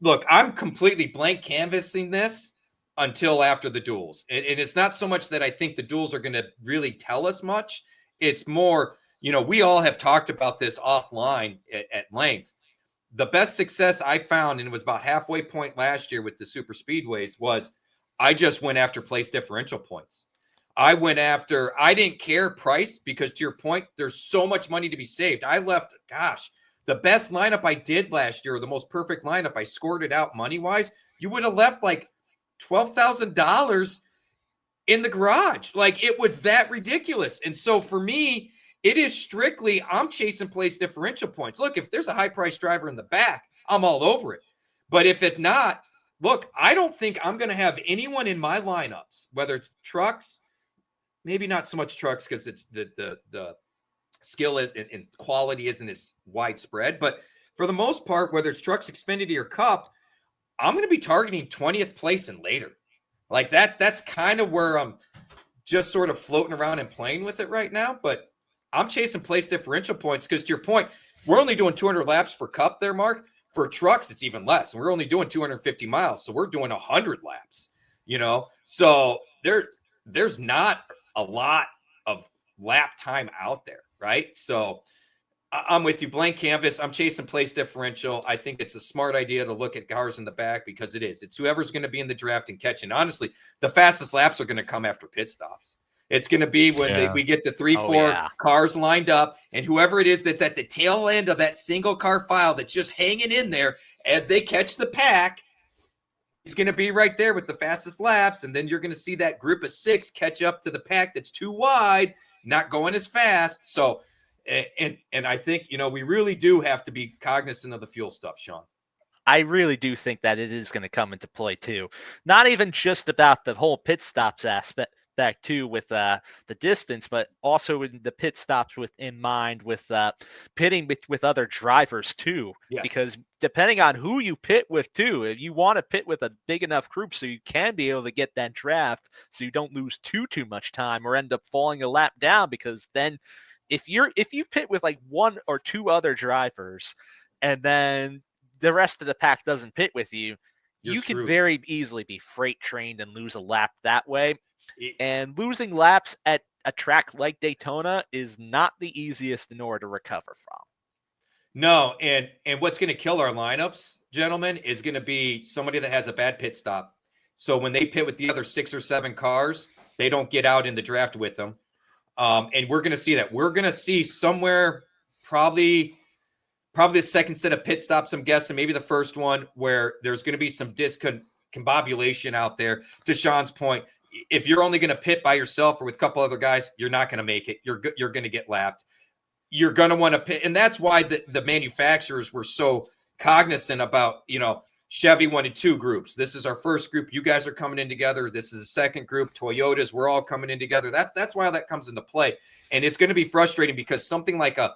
[SPEAKER 1] Look, I'm completely blank canvassing this until after the duels. And it's not so much that I think the duels are going to really tell us much. It's more, we all have talked about this offline at length. The best success I found, and it was about halfway point last year with the super speedways, was I just went after place differential points. I didn't care price, because to your point, there's so much money to be saved. I left, the best lineup I did last year, or the most perfect lineup, I scored it out money-wise, you would have left like $12,000 in the garage. Like, it was that ridiculous. And so for me, it is strictly, I'm chasing place differential points. Look, if there's a high-priced driver in the back, I'm all over it. But if it's not, look, I don't think I'm going to have anyone in my lineups, whether it's trucks, maybe not so much trucks because it's the skill is and quality isn't as widespread. But for the most part, whether it's trucks, Xfinity, or Cup, I'm going to be targeting 20th place and later. Like that's kind of where I'm just sort of floating around and playing with it right now. But I'm chasing place differential points because, to your point, we're only doing 200 laps for Cup there, Mark. For trucks, it's even less. We're only doing 250 miles. So we're doing 100 laps, So there's not a lot of lap time out there, right? So I'm with you. Blank canvas. I'm chasing place differential. I think it's a smart idea to look at cars in the back because it is. It's whoever's going to be in the draft and catching. Honestly, the fastest laps are going to come after pit stops. It's going to be when we get the 3-4 cars lined up, and whoever it is that's at the tail end of that single car file that's just hanging in there as they catch the pack, is going to be right there with the fastest laps. And then you're going to see that group of 6 catch up to the pack that's too wide, not going as fast. So, and I think, we really do have to be cognizant of the fuel stuff, Sean.
[SPEAKER 2] I really do think that it is going to come into play too. Not even just about the whole pit stops aspect back too with the distance, but also in the pit stops in mind with pitting with other drivers too. Yes. Because depending on who you pit with too, if you want to pit with a big enough group so you can be able to get that draft so you don't lose too much time or end up falling a lap down, because then if you pit with like 1 or 2 other drivers and then the rest of the pack doesn't pit with you, you can very easily be freight trained and lose a lap that way. And losing laps at a track like Daytona is not the easiest in order to recover from.
[SPEAKER 1] No, and what's going to kill our lineups, gentlemen, is going to be somebody that has a bad pit stop. So when they pit with the other 6 or 7 cars, they don't get out in the draft with them. And we're going to see that. We're going to see somewhere probably the second set of pit stops, I'm guessing, maybe the first one, where there's going to be some combobulation out there. To Sean's point, if you're only going to pit by yourself or with a couple other guys, you're not going to make it. You're going to get lapped. You're going to want to pit. And that's why the manufacturers were so cognizant about, Chevy wanted 2 groups. This is our first group. You guys are coming in together. This is a second group. Toyotas, we're all coming in together. That's why that comes into play. And it's going to be frustrating because something like a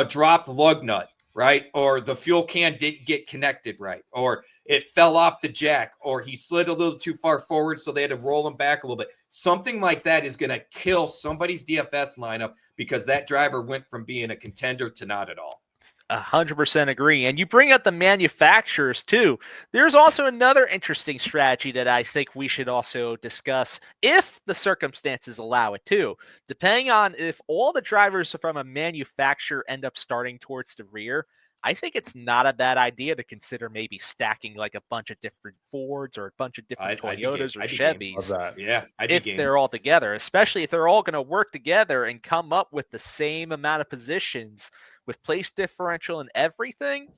[SPEAKER 1] dropped lug nut, right? Or the fuel can didn't get connected right, or it fell off the jack, or he slid a little too far forward, so they had to roll him back a little bit. Something like that is going to kill somebody's DFS lineup because that driver went from being a contender to not at all.
[SPEAKER 2] 100% agree. And you bring up the manufacturers too. There's also another interesting strategy that I think we should also discuss if the circumstances allow it too. Depending on if all the drivers from a manufacturer end up starting towards the rear, I think it's not a bad idea to consider maybe stacking like a bunch of different Fords or a bunch of different Toyotas or Chevys.
[SPEAKER 1] Yeah,
[SPEAKER 2] if they're all together, especially if they're all going to work together and come up with the same amount of positions with place differential and everything.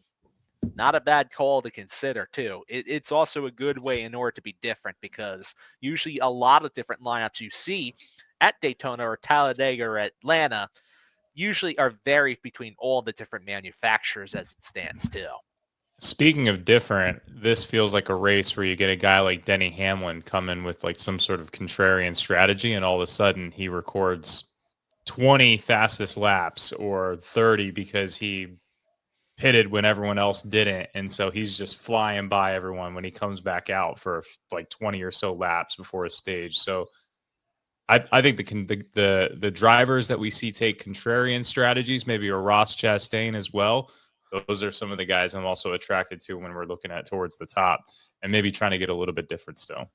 [SPEAKER 2] Not a bad call to consider too. It's also a good way in order to be different because usually a lot of different lineups you see at Daytona or Talladega or Atlanta usually are varied between all the different manufacturers as it stands too.
[SPEAKER 3] Speaking of different, this feels like a race where you get a guy like Denny Hamlin come in with like some sort of contrarian strategy, and all of a sudden he records 20 fastest laps or 30 because he pitted when everyone else didn't, and so he's just flying by everyone when he comes back out for like 20 or so laps before a stage. So I think the drivers that we see take contrarian strategies, maybe a Ross Chastain as well. Those are some of the guys I'm also attracted to when we're looking at towards the top and maybe trying to get a little bit different still.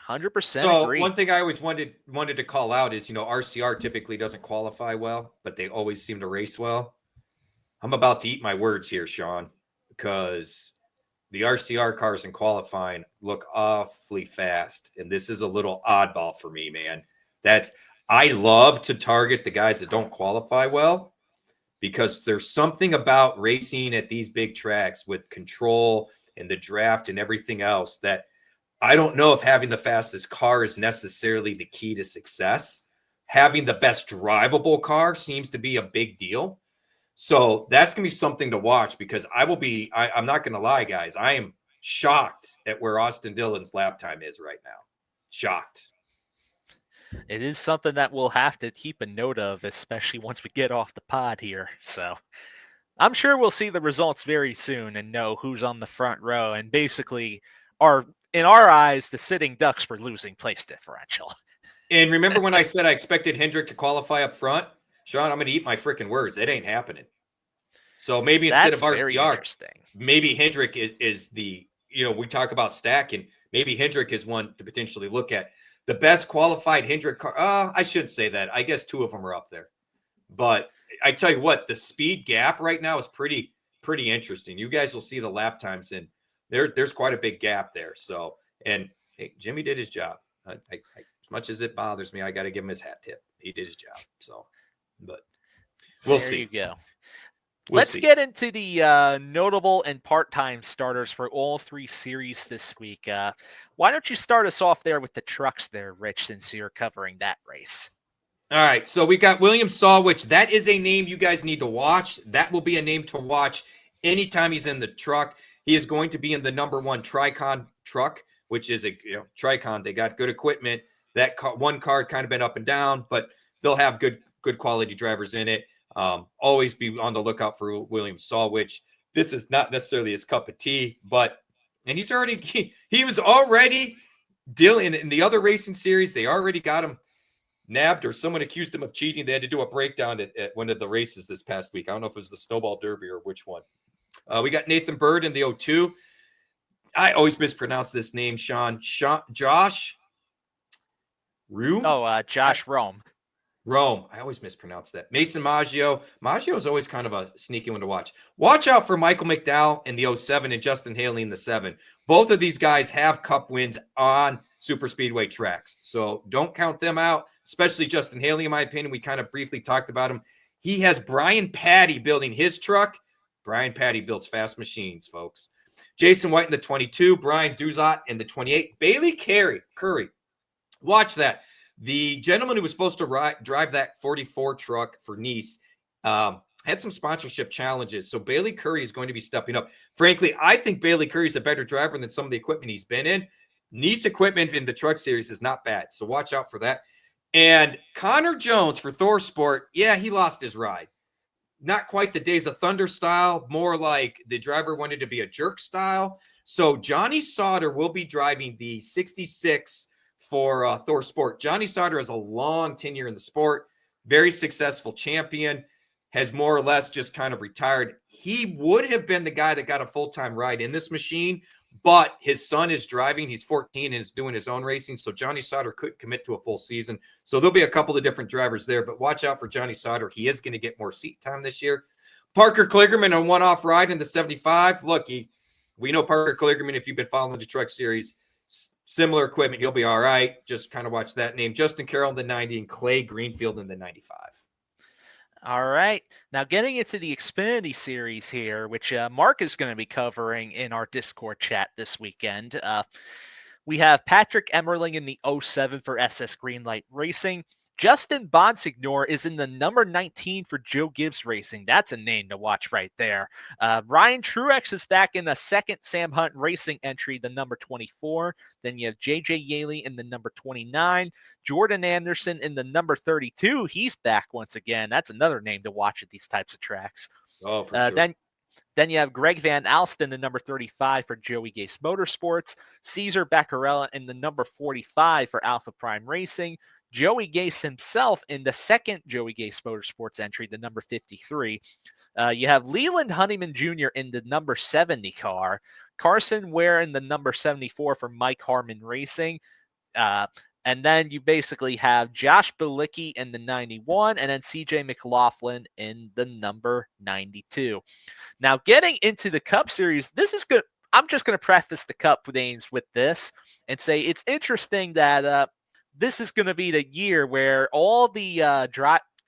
[SPEAKER 2] 100% agree.
[SPEAKER 1] One thing I always wanted to call out is, RCR typically doesn't qualify well, but they always seem to race well. I'm about to eat my words here, Sean, because the RCR cars in qualifying look awfully fast, and this is a little oddball for me, man. I love to target the guys that don't qualify well because there's something about racing at these big tracks with control and the draft and everything else that I don't know if having the fastest car is necessarily the key to success. Having the best drivable car seems to be a big deal. So that's going to be something to watch because I'm not going to lie, guys. I am shocked at where Austin Dillon's lap time is right now. Shocked.
[SPEAKER 2] It is something that we'll have to keep a note of, especially once we get off the pod here. So I'm sure we'll see the results very soon and know who's on the front row and basically in our eyes, the sitting ducks were losing place differential.
[SPEAKER 1] And remember when I said I expected Hendrick to qualify up front? Sean, I'm going to eat my freaking words. It ain't happening. So maybe instead of RCR, maybe Hendrick is the, we talk about stacking. Maybe Hendrick is one to potentially look at. The best qualified Hendrick car. I shouldn't say that. I guess 2 of them are up there. But I tell you what, the speed gap right now is pretty interesting. You guys will see the lap times, and there's quite a big gap there. So, and hey, Jimmy did his job. As much as it bothers me, I got to give him his hat tip. He did his job. So, but we'll see.
[SPEAKER 2] There you go. Let's get into the notable and part-time starters for all 3 series this week. Why don't you start us off there with the trucks there, Rich, since you're covering that race?
[SPEAKER 1] All right, so we got William Sawwich. That is a name you guys need to watch. That will be a name to watch anytime he's in the truck. He is going to be in the #1 Tricon truck, which is a Tricon. They got good equipment. That one car kind of been up and down, but they'll have good quality drivers in it. Always be on the lookout for William Sawwich. This is not necessarily his cup of tea, and he was already dealing in the other racing series. They already got him nabbed, or someone accused him of cheating. They had to do a breakdown at one of the races this past week. I don't know if it was the Snowball Derby or which one. We got Nathan Bird in the 02. I always mispronounce this name, Sean. Josh Rome?
[SPEAKER 2] Josh Rome.
[SPEAKER 1] Rome. I always mispronounce that. Mason Maggio. Maggio is always kind of a sneaky one to watch. Watch out for Michael McDowell in the 07 and Justin Haley in the 7. Both of these guys have cup wins on super speedway tracks. So don't count them out, especially Justin Haley, in my opinion. We kind of briefly talked about him. He has Brian Patty building his truck. Brian Patty builds fast machines, folks. Jason White in the 22, Brian Duzat in the 28, Bailey Curry. Watch that. The gentleman who was supposed to drive that 44 truck for Nice had some sponsorship challenges. So Bailey Curry is going to be stepping up. Frankly, I think Bailey Curry is a better driver than some of the equipment he's been in. Nice equipment in the truck series is not bad. So watch out for that. And Connor Jones for Thor Sport. Yeah, he lost his ride. Not quite the Days of Thunder style, more like the driver wanted to be a jerk style. So Johnny Sauter will be driving the 66 for Thor Sport. Johnny Sauter has a long tenure in the sport, very successful champion, has more or less just kind of retired. He would have been the guy that got a full-time ride in this machine, but his son is driving. He's 14 and is doing his own racing. So Johnny Sauter couldn't commit to a full season. So there'll be a couple of different drivers there, but watch out for Johnny Sauter. He is going to get more seat time this year. Parker Kligerman, a one-off ride in the 75. Look, we know Parker Kligerman, if you've been following the truck series, similar equipment, you'll be all right. Just kind of watch that name. Justin Carroll in the 90 and Clay Greenfield in the 95.
[SPEAKER 2] All right. Now getting into the Xfinity series here, which Mark is going to be covering in our Discord chat this weekend. We have Patrick Emmerling in the 07 for SS Greenlight Racing. Justin Bonsignor is in the number 19 for Joe Gibbs Racing. That's a name to watch right there. Ryan Truex is back in the second Sam Hunt Racing entry, the number 24. Then you have JJ Yaley in the number 29. Jordan Anderson in the number 32. He's back once again. That's another name to watch at these types of tracks.
[SPEAKER 1] Oh, for sure.
[SPEAKER 2] Then you have Greg Van Alsten in number 35 for Joey Gase Motorsports. Caesar Beccarella in the number 45 for Alpha Prime Racing. Joey Gase himself in the second Joey Gase Motorsports entry, the number 53. You have Leland Honeyman Jr. in the number 70 car. Carson Ware in the number 74 for Mike Harmon Racing. And then you basically have Josh Bilicki in the 91 and then CJ McLaughlin in the number 92. Now, getting into the Cup Series, this is good. I'm just going to preface the Cup names with this and say it's interesting that this is going to be the year where all the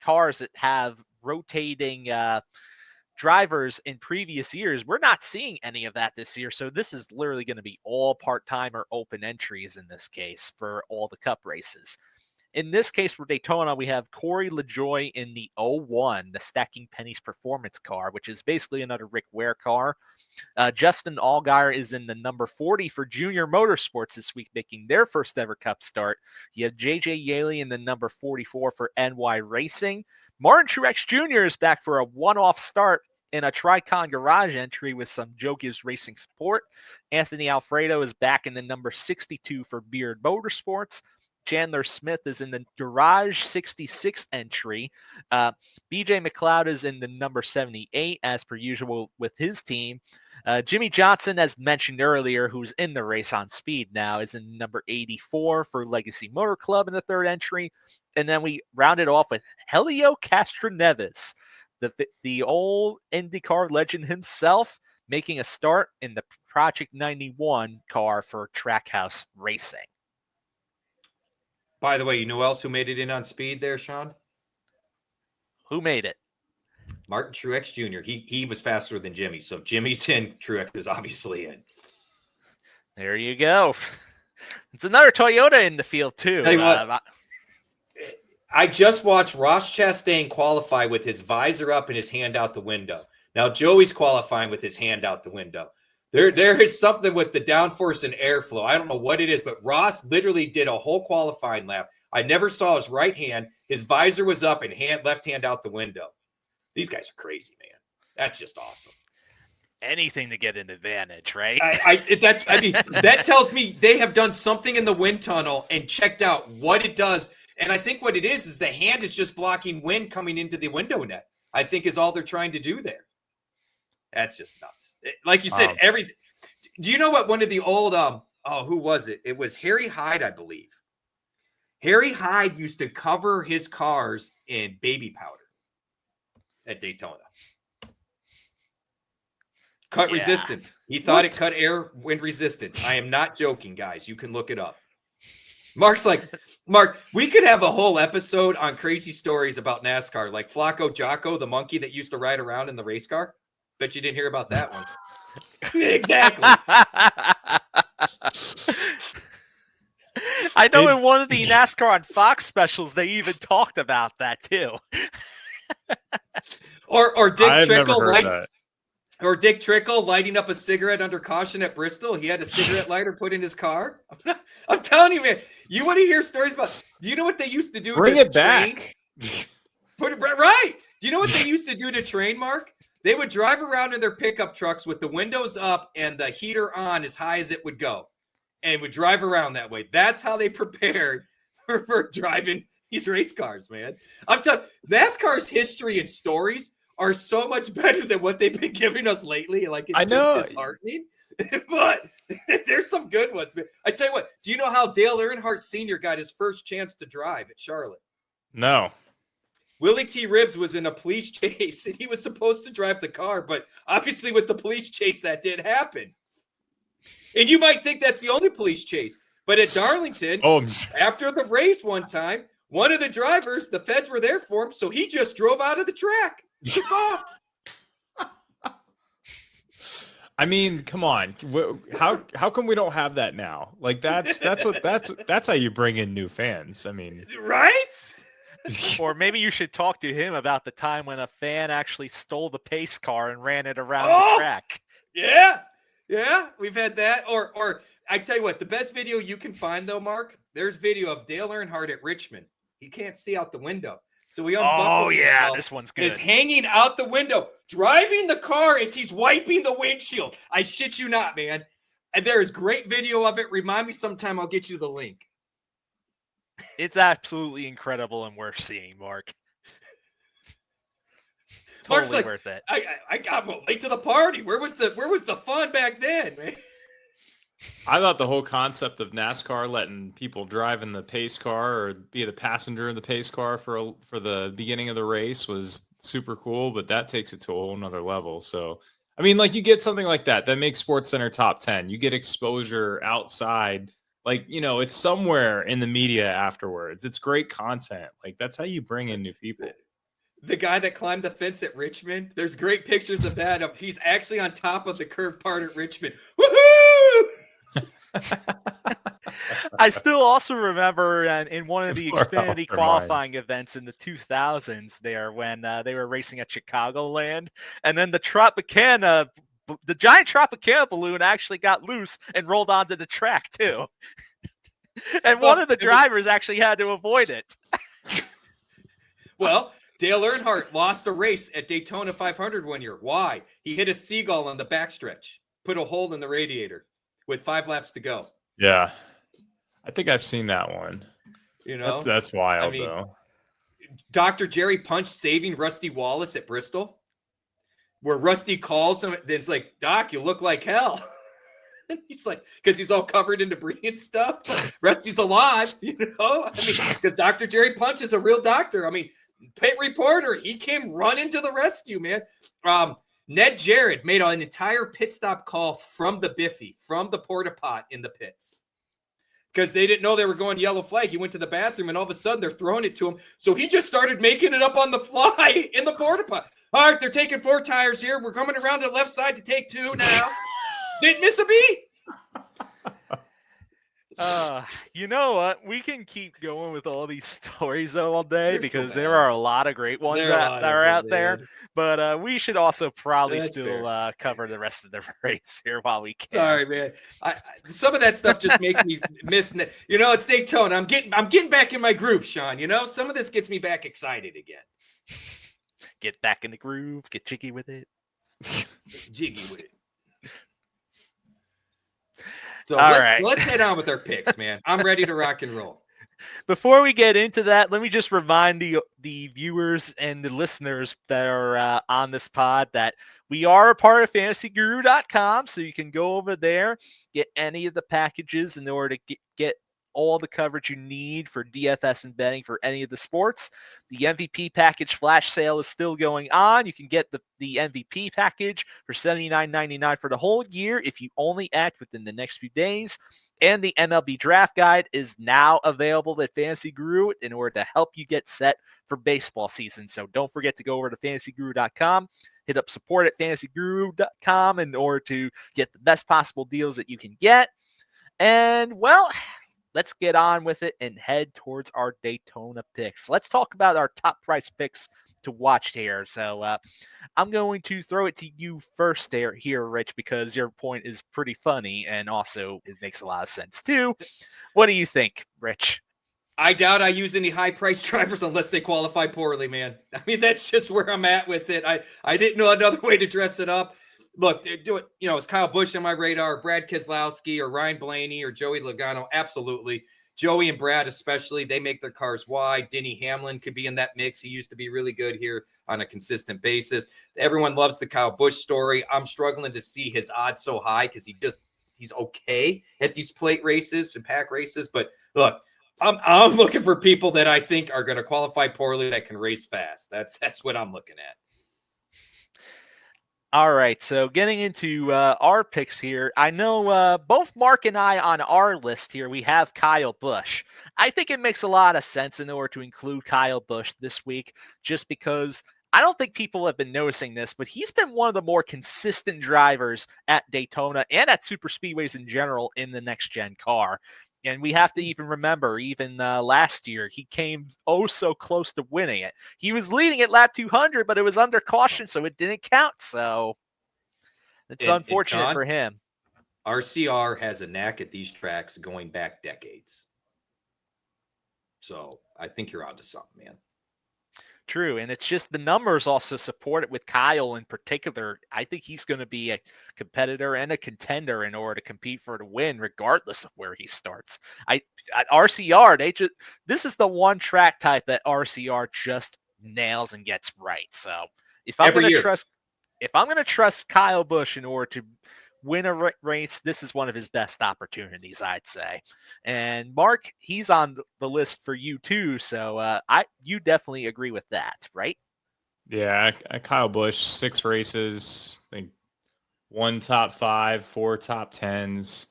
[SPEAKER 2] cars that have rotating drivers in previous years, we're not seeing any of that this year. So this is literally going to be all part-time or open entries in this case for all the Cup races. In this case, for Daytona, we have Corey LaJoie in the 01, the Stacking Pennies Performance car, which is basically another Rick Ware car. Justin Allgaier is in the number 40 for Junior Motorsports this week, making their first ever Cup start. You have JJ Yaley in the number 44 for NY Racing. Martin Truex Jr. is back for a one-off start in a Tricon Garage entry with some Joe Gibbs Racing support. Anthony Alfredo is back in the number 62 for Beard Motorsports. Chandler Smith is in the Garage 66 entry. BJ McLeod is in the number 78, as per usual with his team. Jimmy Johnson, as mentioned earlier, who's in the race on speed now, is in number 84 for Legacy Motor Club in the third entry. And then we rounded off with Helio Castroneves, the old IndyCar legend himself, making a start in the Project 91 car for Trackhouse Racing.
[SPEAKER 1] By the way, you know else who made it in on speed there, Sean?
[SPEAKER 2] Who made it?
[SPEAKER 1] Martin Truex Jr. He was faster than Jimmy. So if Jimmy's in, Truex is obviously in.
[SPEAKER 2] There you go. It's another Toyota in the field, too.
[SPEAKER 1] Tell you what, I just watched Ross Chastain qualify with his visor up and his hand out the window. Now, Joey's qualifying with his hand out the window. There is something with the downforce and airflow. I don't know what it is, but Ross literally did a whole qualifying lap. I never saw his right hand. His visor was up and left hand out the window. These guys are crazy, man. That's just awesome.
[SPEAKER 2] Anything to get an advantage, right?
[SPEAKER 1] That tells me they have done something in the wind tunnel and checked out what it does. And I think what it is the hand is just blocking wind coming into the window net, I think is all they're trying to do there. That's just nuts. Like you said, everything. Do you know what one of the old, who was it? It was Harry Hyde, I believe. Harry Hyde used to cover his cars in baby powder at Daytona. Cut resistance. He thought it cut air wind resistance. I am not joking, guys. You can look it up. Mark's like, Mark, we could have a whole episode on crazy stories about NASCAR, like Flaco Jocko, the monkey that used to ride around in the race car. Bet you didn't hear about that one. Exactly.
[SPEAKER 2] I know in one of the NASCAR on Fox specials, they even talked about that too.
[SPEAKER 1] Or Dick
[SPEAKER 3] I've never
[SPEAKER 1] Trickle,
[SPEAKER 3] heard that.
[SPEAKER 1] Or Dick Trickle lighting up a cigarette under caution at Bristol. He had a cigarette lighter put in his car. I'm telling you, man. You want to hear stories about? Do you know what they used to do?
[SPEAKER 3] Bring
[SPEAKER 1] to
[SPEAKER 3] it
[SPEAKER 1] train?
[SPEAKER 3] back.
[SPEAKER 1] Put it right. Do you know what they used to do to train, Mark? They would drive around in their pickup trucks with the windows up and the heater on as high as it would go, and would drive around that way. That's how they prepared for driving these race cars, man. I'm telling you, NASCAR's history and stories are so much better than what they've been giving us lately. Like, it's just disheartening. But there's some good ones, man. I tell you what, do you know how Dale Earnhardt Sr. got his first chance to drive at Charlotte?
[SPEAKER 3] No.
[SPEAKER 1] Willie T. Ribbs was in a police chase, and he was supposed to drive the car, but obviously with the police chase, that didn't happen. And you might think that's the only police chase, but at Darlington, after the race one time, one of the drivers, the feds were there for him, so he just drove out of the track. Took off.
[SPEAKER 3] I mean, come on. How come we don't have that now? Like, that's how you bring in new fans. I mean,
[SPEAKER 1] right?
[SPEAKER 2] Or maybe you should talk to him about the time when a fan actually stole the pace car and ran it around the track.
[SPEAKER 1] Yeah, we've had that. Or I tell you what, the best video you can find though, Mark, there's video of Dale Earnhardt at Richmond. He can't see out the window, so he unbuckles himself.
[SPEAKER 2] This one's good.
[SPEAKER 1] Is hanging out the window, driving the car as he's wiping the windshield. I shit you not, man. And there is great video of it. Remind me sometime. I'll get you the link.
[SPEAKER 2] It's absolutely incredible and worth seeing, Mark.
[SPEAKER 1] Mark's
[SPEAKER 2] Totally
[SPEAKER 1] like,
[SPEAKER 2] worth it.
[SPEAKER 1] I got late to the party. Where was the fun back then, man?
[SPEAKER 3] I thought the whole concept of NASCAR letting people drive in the pace car or be the passenger in the pace car for the beginning of the race was super cool, but that takes it to a whole nother level. So, I mean, like, you get something like that makes SportsCenter top 10. You get exposure outside. Like, you know, it's somewhere in the media afterwards. It's great content. Like, that's how you bring in new people.
[SPEAKER 1] The guy that climbed the fence at Richmond, there's great pictures of that. He's actually on top of the curved part at Richmond. Woohoo!
[SPEAKER 2] I still also remember in one of the Xfinity qualifying events in the 2000s there when they were racing at Chicagoland, and then the giant Tropicana balloon actually got loose and rolled onto the track too. And one of the drivers actually had to avoid it.
[SPEAKER 1] Well, Dale Earnhardt lost a race at Daytona 500 one year. Why? He hit a seagull on the backstretch, put a hole in the radiator with 5 laps to go.
[SPEAKER 3] Yeah. I think I've seen that one.
[SPEAKER 1] You know?
[SPEAKER 3] That's wild, though.
[SPEAKER 1] Dr. Jerry Punch saving Rusty Wallace at Bristol, where Rusty calls him, then it's like, Doc, you look like hell. He's like, because he's all covered in debris and stuff. Rusty's alive, you know? I mean, because Dr. Jerry Punch is a real doctor. I mean, pit reporter, he came running to the rescue, man. Ned Jarrett made an entire pit stop call from the Biffy, from the porta pot in the pits. Because they didn't know they were going yellow flag. He went to the bathroom, and all of a sudden they're throwing it to him. So he just started making it up on the fly in the porta pot. All right, they're taking 4 tires here. We're coming around to the left side to take 2 now. Didn't miss a beat.
[SPEAKER 2] You know what? We can keep going with all these stories all day.
[SPEAKER 1] They're
[SPEAKER 2] because
[SPEAKER 1] so
[SPEAKER 2] there are a lot of great ones that are out there. But we should also probably cover the rest of the race here while we can.
[SPEAKER 1] Sorry, man. Some of that stuff just makes me miss. You know, it's Daytona. I'm getting back in my groove, Sean. You know, some of this gets me back excited again.
[SPEAKER 2] Get back in the groove. Get jiggy with it.
[SPEAKER 1] Jiggy with it. So let's head on with our picks, man. I'm ready to rock and roll.
[SPEAKER 2] Before we get into that, let me just remind the viewers and the listeners that are on this pod that we are a part of fantasyguru.com, so you can go over there, get any of the packages in order to get all the coverage you need for DFS and betting for any of the sports. The MVP package flash sale is still going on. You can get the MVP package for $79.99 for the whole year if you only act within the next few days. And the MLB draft guide is now available at Fantasy Guru in order to help you get set for baseball season. So don't forget to go over to fantasyguru.com hit up support at fantasyguru.com in order to get the best possible deals that you can get. And, well, let's get on with it and head towards our Daytona picks. Let's talk about our top price picks to watch here. So I'm going to throw it to you first here, Rich, because your point is pretty funny and also it makes a lot of sense too. What do you think, Rich?
[SPEAKER 1] I doubt I use any high-priced drivers unless they qualify poorly, man. I mean, that's just where I'm at with it. I didn't know another way to dress it up. Look, do it. You know, is Kyle Busch on my radar, or Brad Keselowski, or Ryan Blaney, or Joey Logano? Absolutely. Joey and Brad especially, they make their cars wide. Denny Hamlin could be in that mix. He used to be really good here on a consistent basis. Everyone loves the Kyle Busch story. I'm struggling to see his odds so high because he's okay at these plate races and pack races. But look, I'm looking for people that I think are going to qualify poorly that can race fast. That's what I'm looking at.
[SPEAKER 2] All right, so getting into our picks here, I know both Mark and I on our list here, we have Kyle Busch. I think it makes a lot of sense in order to include Kyle Busch this week, just because I don't think people have been noticing this, but he's been one of the more consistent drivers at Daytona and at super speedways in general in the next-gen car. And we have to even remember, even last year, he came so close to winning it. He was leading at lap 200, but it was under caution, so it didn't count. So it's unfortunate
[SPEAKER 1] John,
[SPEAKER 2] for him.
[SPEAKER 1] RCR has a knack at these tracks going back decades. So I think you're onto something, man.
[SPEAKER 2] True, and it's just the numbers also support it with Kyle in particular. I think he's going to be a competitor and a contender in order to compete for the win, regardless of where he starts. At RCR, this is the one track type that RCR just nails and gets right. So if I'm going to trust Kyle Busch in order to win a race, this is one of his best opportunities, I'd say. And Mark, he's on the list for you too, so you definitely agree with that, right?
[SPEAKER 3] Yeah, Kyle Busch, 6 races, I think 1 top 5, 4 top 10s.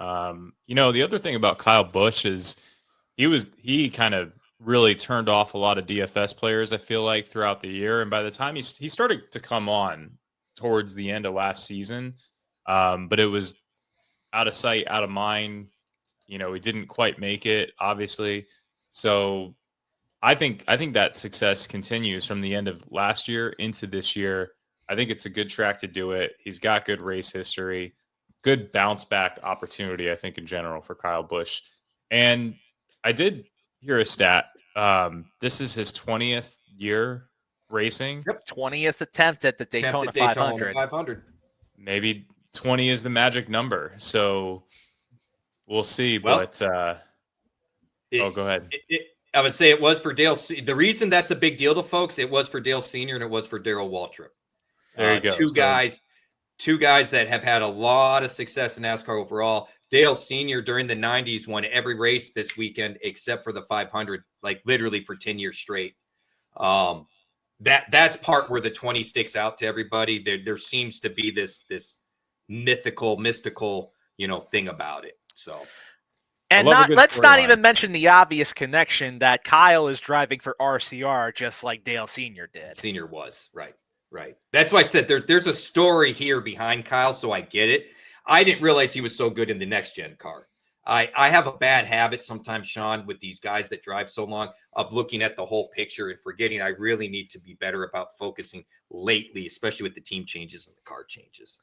[SPEAKER 3] The other thing about Kyle Busch is he kind of really turned off a lot of DFS players, I feel like, throughout the year. And by the time he started to come on towards the end of last season, but it was out of sight, out of mind. He didn't quite make it, obviously. So I think that success continues from the end of last year into this year. I think it's a good track to do it. He's got good race history, good bounce back opportunity, I think, in general for Kyle Busch. And I did hear a stat. This is his 20th year racing.
[SPEAKER 2] Yep, 20th attempt at the Daytona 500.
[SPEAKER 3] Maybe 20 is the magic number. So we'll see.
[SPEAKER 1] Well,
[SPEAKER 3] go ahead.
[SPEAKER 1] I would say it was for Dale. The reason that's a big deal to folks, it was for Dale Sr. and it was for Darrell Waltrip.
[SPEAKER 3] There you go.
[SPEAKER 1] Two guys that have had a lot of success in NASCAR overall. Dale Sr. during the 90s won every race this weekend except for the 500, like literally for 10 years straight. That's part where the 20 sticks out to everybody. There seems to be this mystical, thing about it. So.
[SPEAKER 2] And let's not even mention the obvious connection that Kyle is driving for RCR just like Dale Sr. did.
[SPEAKER 1] Sr. was, right. That's why I said there's a story here behind Kyle, so I get it. I didn't realize he was so good in the next-gen car. I have a bad habit sometimes, Sean, with these guys that drive so long of looking at the whole picture and forgetting I really need to be better about focusing lately, especially with the team changes and the car changes.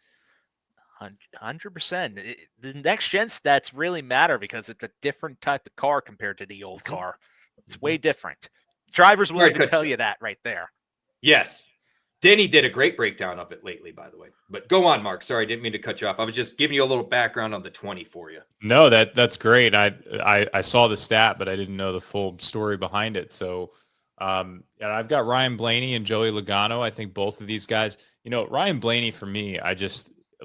[SPEAKER 2] 100%. The next gen stats really matter because it's a different type of car compared to the old car. It's way different. Drivers will even tell you that right there.
[SPEAKER 1] Yes. Denny did a great breakdown of it lately, by the way. But go on, Mark. Sorry, I didn't mean to cut you off. I was just giving you a little background on the 20 for you.
[SPEAKER 3] No, that's great. I saw the stat, but I didn't know the full story behind it. So I've got Ryan Blaney and Joey Logano. I think both of these guys, Ryan Blaney for me,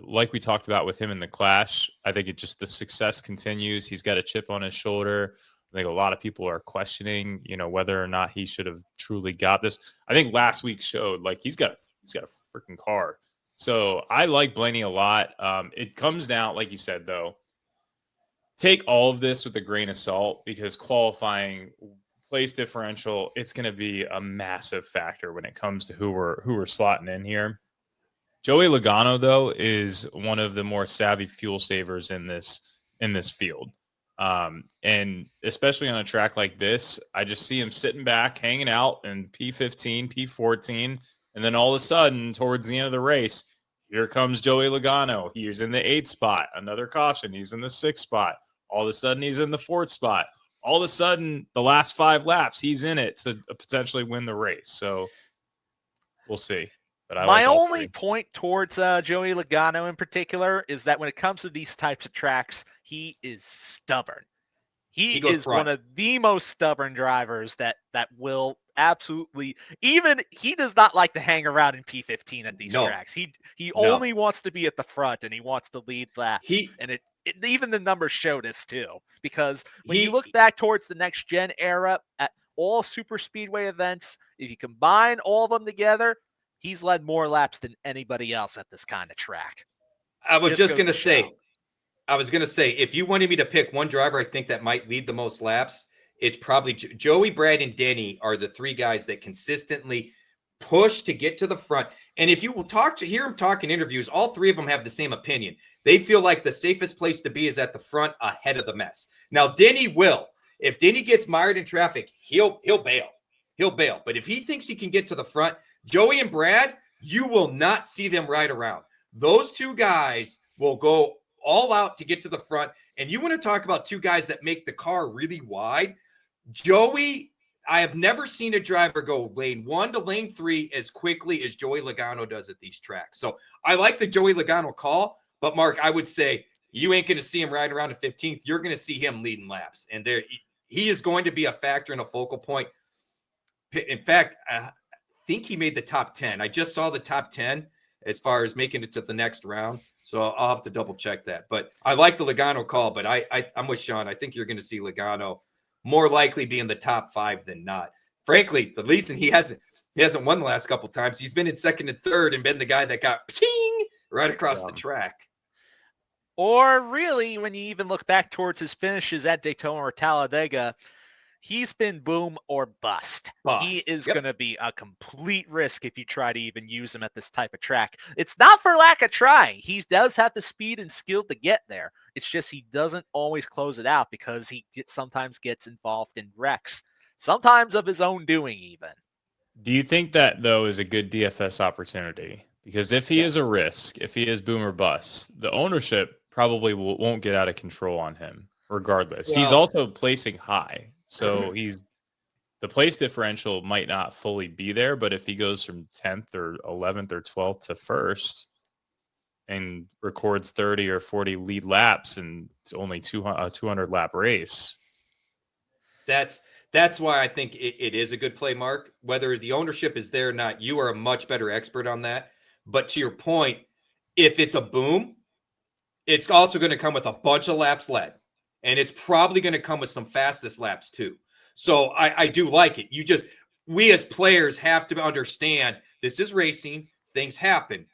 [SPEAKER 3] like we talked about with him in the Clash, I think the success continues. He's got a chip on his shoulder. I think a lot of people are questioning, whether or not he should have truly got this. I think last week showed he's got a freaking car. So I like Blaney a lot. It comes down, like you said, though, take all of this with a grain of salt because qualifying place differential, it's going to be a massive factor when it comes to who we're slotting in here. Joey Logano, though, is one of the more savvy fuel savers in this field. And especially on a track like this, I just see him sitting back, hanging out in P15, P14, and then all of a sudden, towards the end of the race, here comes Joey Logano. He's in the 8th spot. Another caution. He's in the 6th spot. All of a sudden, he's in the 4th spot. All of a sudden, the last 5 laps, he's in it to potentially win the race. So we'll see. But
[SPEAKER 2] My only point towards Joey Logano in particular is that when it comes to these types of tracks, he is stubborn. He is one of the most stubborn drivers that will absolutely, even he does not like to hang around in P15 at these tracks. He only wants to be at the front and he wants to lead laps. Even the numbers show this too, because when you look back towards the next gen era at all super speedway events, if you combine all of them together, he's led more laps than anybody else at this kind of track.
[SPEAKER 1] I was going to say, if you wanted me to pick one driver I think that might lead the most laps, it's probably Joey, Brad, and Denny are the 3 guys that consistently push to get to the front. And if you will hear him talk in interviews, all 3 of them have the same opinion. They feel like the safest place to be is at the front ahead of the mess. Now, Denny will. If Denny gets mired in traffic, he'll bail. He'll bail. But if he thinks he can get to the front, Joey and Brad, you will not see them ride around. Those 2 guys will go all out to get to the front. And you want to talk about 2 guys that make the car really wide. Joey, I have never seen a driver go lane 1 to lane 3 as quickly as Joey Logano does at these tracks. So I like the Joey Logano call, but Mark, I would say you ain't going to see him ride around the 15th. You're going to see him leading laps. And he is going to be a factor and a focal point. In fact, I think he made the top 10. I just saw the top 10 as far as making it to the next round. So I'll have to double check that. But I like the Logano call, but I'm with Sean. I think you're going to see Logano more likely be in the top 5 than not. Frankly, the reason he hasn't won the last couple times, he's been in 2nd and 3rd and been the guy that got ping right across the track.
[SPEAKER 2] Or really, when you even look back towards his finishes at Daytona or Talladega, he's been boom or bust. He is going to be a complete risk if you try to even use him at this type of track. It's not for lack of trying. He does have the speed and skill to get there. It's just he doesn't always close it out because he sometimes gets involved in wrecks, sometimes of his own doing even.
[SPEAKER 3] Do you think that, though, is a good DFS opportunity? Because if he is a risk, if he is boom or bust, the ownership probably won't get out of control on him regardless. He's also placing high. So the place differential might not fully be there, but if he goes from 10th or 11th or 12th to 1st and records 30 or 40 lead laps and it's only a 200 lap race.
[SPEAKER 1] That's why I think it is a good play, Mark. Whether the ownership is there or not, you are a much better expert on that. But to your point, if it's a boom, it's also going to come with a bunch of laps led. And it's probably going to come with some fastest laps too. So I do like it. We as players have to understand this is racing. Things happen.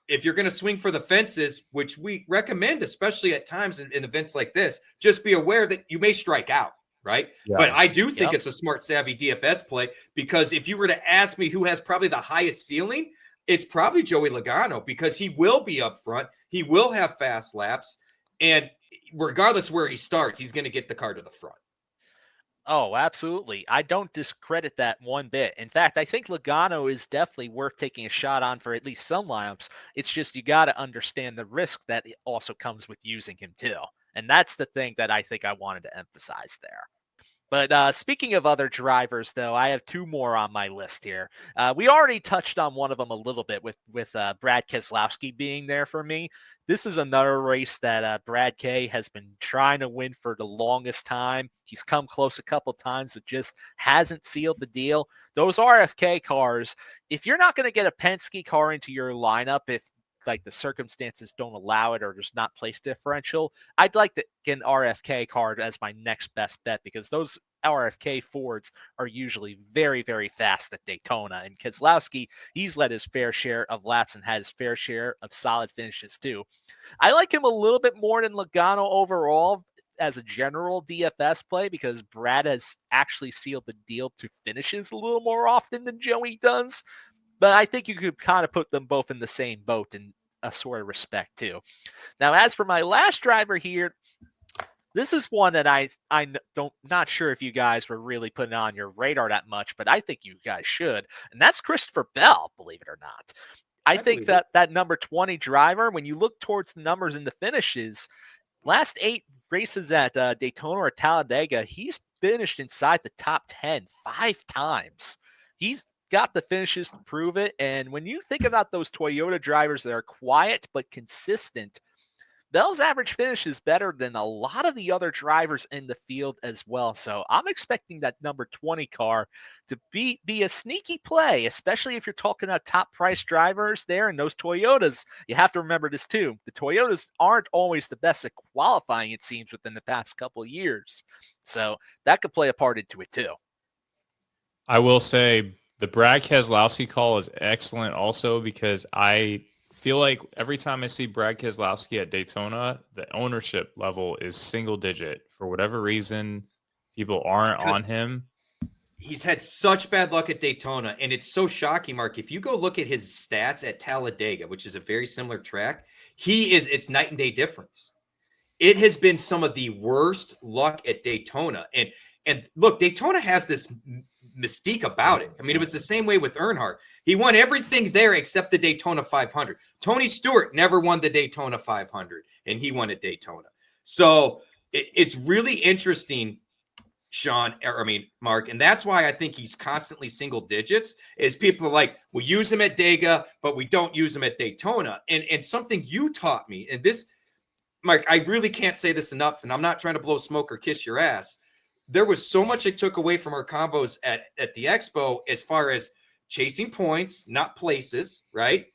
[SPEAKER 1] If you're going to swing for the fences, which we recommend, especially at times in events like this, just be aware that you may strike out, right? Yeah. But I do think it's a smart, savvy DFS play because if you were to ask me who has probably the highest ceiling, it's probably Joey Logano because he will be up front. He will have fast laps. And regardless where he starts, he's going to get the car to the front.
[SPEAKER 2] Oh, absolutely. I don't discredit that one bit. In fact, I think Logano is definitely worth taking a shot on for at least some lineups. It's just you got to understand the risk that also comes with using him too. And that's the thing that I think I wanted to emphasize there. But speaking of other drivers, though, I have 2 more on my list here. We already touched on one of them a little bit with Brad Keselowski being there for me. This is another race that Brad K has been trying to win for the longest time. He's come close a couple times, but just hasn't sealed the deal. Those RFK cars, if you're not going to get a Penske car into your lineup, if like the circumstances don't allow it or there's not place differential, I'd like to get an RFK card as my next best bet because those RFK Fords are usually very, very fast at Daytona. And Keselowski, he's led his fair share of laps and had his fair share of solid finishes too. I like him a little bit more than Logano overall as a general DFS play because Brad has actually sealed the deal to finishes a little more often than Joey does. but I think you could kind of put them both in the same boat in a sort of respect too. Now, as for my last driver here, this is one that not sure if you guys were really putting on your radar that much, but I think you guys should, and that's Christopher Bell, believe it or not. I think that number 20 driver, when you look towards the numbers in the finishes, last 8 races at Daytona or Talladega, he's finished inside the top 10 5 times. He's got the finishes to prove it. And when you think about those Toyota drivers that are quiet but consistent, Bell's average finish is better than a lot of the other drivers in the field as well. So I'm expecting that number 20 car to be a sneaky play, especially if you're talking about top price drivers there and those Toyotas. You have to remember this too. The Toyotas aren't always the best at qualifying, it seems, within the past couple of years. So that could play a part into it too.
[SPEAKER 3] I will say the Brad Keselowski call is excellent also, because I feel like every time I see Brad Keselowski at Daytona, the ownership level is single digit. For whatever reason, people aren't on him.
[SPEAKER 1] He's had such bad luck at Daytona, and it's so shocking, Mark. If you go look at his stats at Talladega, which is a very similar track, it's night and day difference. It has been some of the worst luck at Daytona. And look, Daytona has this mystique about it. I mean, it was the same way with Earnhardt. He won everything there except the Daytona 500. Tony Stewart never won the Daytona 500, and he won at Daytona. So it's really interesting, Mark, and that's why I think he's constantly single digits, is people are like, we use him at Dega, but we don't use him at Daytona. And something you taught me, and this, Mark, I really can't say this enough, and I'm not trying to blow smoke or kiss your ass. There was so much it took away from our combos at the Expo as far as chasing points, not places, right?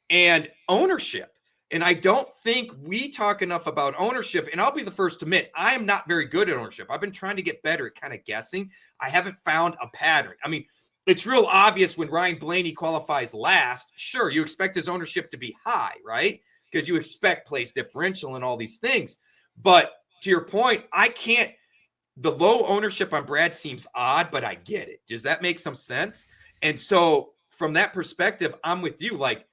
[SPEAKER 1] And ownership. And I don't think we talk enough about ownership. And I'll be the first to admit, I am not very good at ownership. I've been trying to get better at kind of guessing. I haven't found a pattern. I mean, it's real obvious when Ryan Blaney qualifies last. Sure, you expect his ownership to be high, right? Because you expect place differential and all these things. But to your point, the low ownership on Brad seems odd, but I get it. Does that make some sense? And so from that perspective, I'm with you. Like,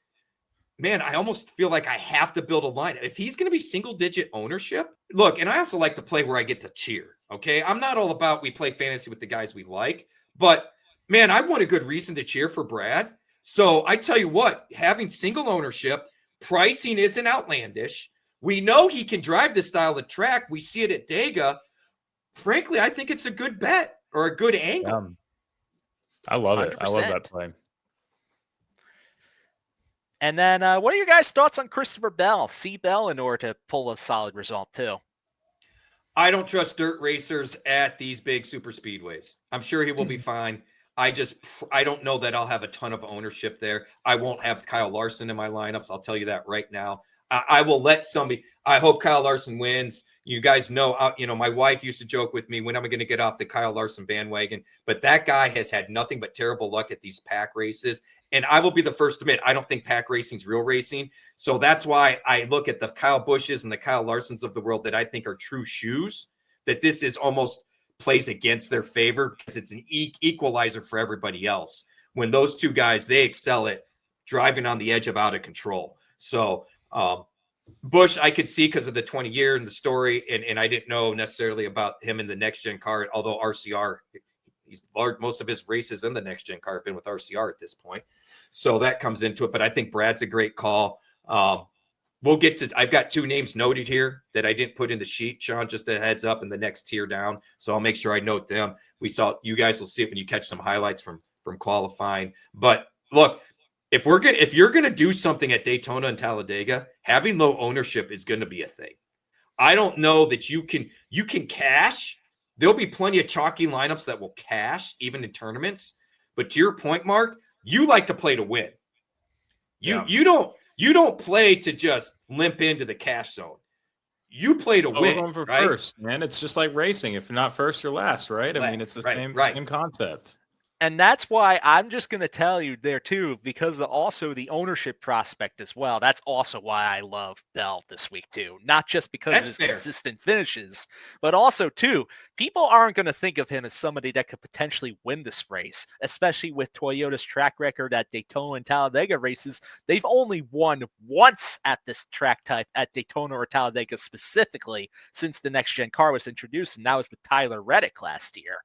[SPEAKER 1] man, I almost feel like I have to build a line. If he's going to be single digit ownership, look, and I also like to play where I get to cheer. Okay. I'm not all about, we play fantasy with the guys we like, but man, I want a good reason to cheer for Brad. So I tell you what, having single ownership, pricing isn't outlandish. We know he can drive this style of track. We see it at Dega. Frankly, I think it's a good bet or a good angle.
[SPEAKER 3] I love it.
[SPEAKER 2] 100%.
[SPEAKER 3] I love that play.
[SPEAKER 2] And then what are your guys' thoughts on Christopher Bell? See Bell in order to pull a solid result too.
[SPEAKER 1] I don't trust dirt racers at these big super speedways. I'm sure he will be fine. I don't know that I'll have a ton of ownership there. I won't have Kyle Larson in my lineups. I'll tell you that right now. I will let somebody. I hope Kyle Larson wins. You guys know, my wife used to joke with me, when am I going to get off the Kyle Larson bandwagon? But that guy has had nothing but terrible luck at these pack races. And I will be the first to admit, I don't think pack racing's real racing. So that's why I look at the Kyle Bushes and the Kyle Larsons of the world that I think are true shoes, that this is almost plays against their favor, because it's an equalizer for everybody else. When those two guys, they excel at driving on the edge of out of control. So, Bush, I could see because of the 20-year and the story, and I didn't know necessarily about him in the next-gen car, although RCR, most of his races in the next-gen car have been with RCR at this point. So that comes into it, but I think Brad's a great call. We'll get to – I've got 2 names noted here that I didn't put in the sheet, Sean, just a heads up in the next tier down, so I'll make sure I note them. You guys will see it when you catch some highlights from qualifying. But, look – if you're gonna do something at Daytona and Talladega, having low ownership is gonna be a thing. I don't know that you can cash. There'll be plenty of chalky lineups that will cash even in tournaments. But to your point, Mark, you like to play to win. You don't play to just limp into the cash zone. You play to win.
[SPEAKER 3] We're going for
[SPEAKER 1] right?
[SPEAKER 3] first, man. It's just like racing. If you're not first, you're last, right? I mean, it's the same concept.
[SPEAKER 2] And that's why I'm just going to tell you there too, because of also the ownership prospect as well. That's also why I love Bell this week too. Not just because of
[SPEAKER 1] That's
[SPEAKER 2] his
[SPEAKER 1] fair.
[SPEAKER 2] consistent finishes, but also too, people aren't going to think of him as somebody that could potentially win this race, especially with Toyota's track record at Daytona and Talladega races. They've only won once at this track type at Daytona or Talladega specifically since the next gen car was introduced, and that was with Tyler Reddick last year.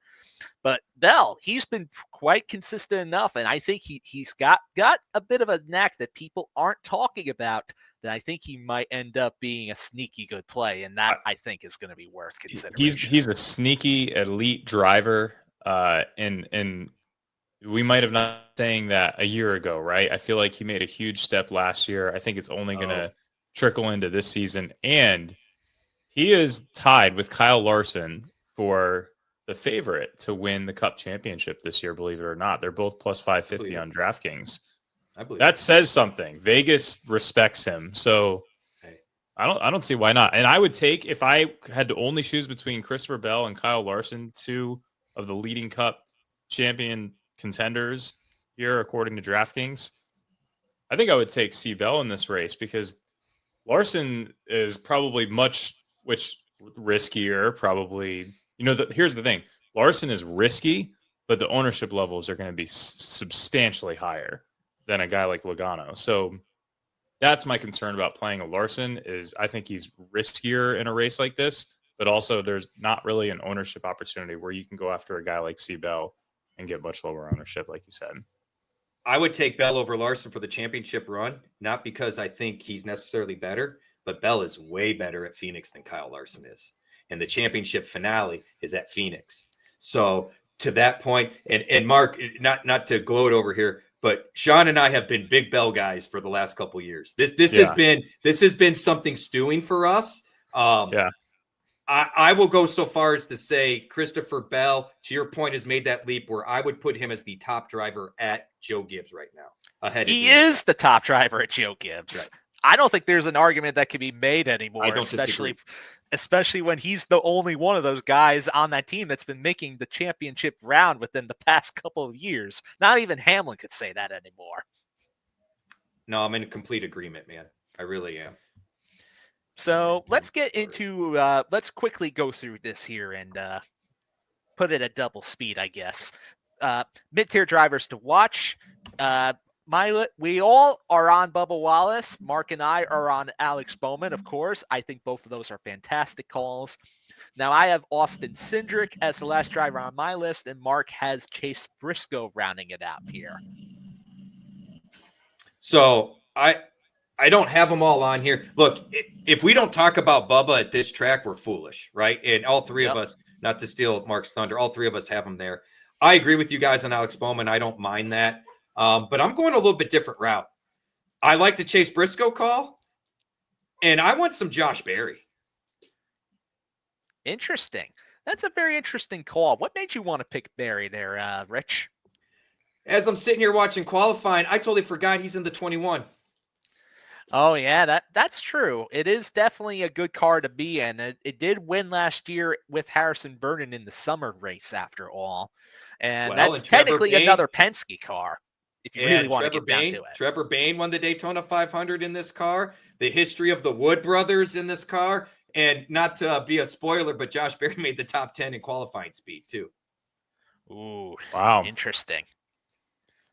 [SPEAKER 2] But Bell, he's been quite consistent enough, and I think he's got a bit of a knack that people aren't talking about, that I think he might end up being a sneaky good play, and that I think is going to be worth consideration.
[SPEAKER 3] He's a sneaky elite driver, and we might have not saying that a year ago, right? I feel like he made a huge step last year. I think it's only going to trickle into this season, and he is tied with Kyle Larson for the favorite to win the Cup championship this year, believe it or not. They're both plus 550 on DraftKings.
[SPEAKER 1] I believe
[SPEAKER 3] that says something. Vegas respects him. So I don't see why not. And I would take, if I had to only choose between Christopher Bell and Kyle Larson, two of the leading Cup champion contenders here, according to DraftKings, I think I would take C. Bell in this race, because Larson is probably riskier, probably. Here's the thing. Larson is risky, but the ownership levels are going to be substantially higher than a guy like Logano. So that's my concern about playing a Larson, is I think he's riskier in a race like this, but also there's not really an ownership opportunity where you can go after a guy like C. Bell and get much lower ownership, like you said.
[SPEAKER 1] I would take Bell over Larson for the championship run, not because I think he's necessarily better, but Bell is way better at Phoenix than Kyle Larson is. And the championship finale is at Phoenix. So to that point, and Mark, not to gloat over here, but Sean and I have been big Bell guys for the last couple of years. This has been something stewing for us. I will go so far as to say Christopher Bell, to your point, has made that leap where I would put him as the top driver at Joe Gibbs right now.
[SPEAKER 2] He is the top driver at Joe Gibbs. Right. I don't think there's an argument that can be made anymore, especially when he's the only one of those guys on that team that's been making the championship round within the past couple of years. Not even Hamlin could say that anymore.
[SPEAKER 1] No, I'm in complete agreement, man. I really am.
[SPEAKER 2] So let's get into, let's quickly go through this here and put it at double speed, I guess. Mid-tier drivers to watch. We all are on Bubba Wallace. Mark and I are on Alex Bowman, of course. I think both of those are fantastic calls. Now, I have Austin Cindric as the last driver on my list, and Mark has Chase Briscoe rounding it out here.
[SPEAKER 1] So I don't have them all on here. Look, if we don't talk about Bubba at this track, we're foolish, right? And all three of us, not to steal Mark's thunder, all three of us have him there. I agree with you guys on Alex Bowman. I don't mind that. But I'm going a little bit different route. I like the Chase Briscoe call, and I want some Josh Berry.
[SPEAKER 2] Interesting. That's a very interesting call. What made you want to pick Berry there, Rich?
[SPEAKER 1] As I'm sitting here watching qualifying, I totally forgot he's in the 21.
[SPEAKER 2] Oh, yeah, that's true. It is definitely a good car to be in. It did win last year with Harrison Burton in the summer race, after all. And that's technically another Penske car, if you really want to get down to it.
[SPEAKER 1] Trevor Bayne won the Daytona 500 in this car. The history of the Wood brothers in this car. And not to be a spoiler, but Josh Berry made the top 10 in qualifying speed, too.
[SPEAKER 2] Ooh,
[SPEAKER 3] wow.
[SPEAKER 2] Interesting.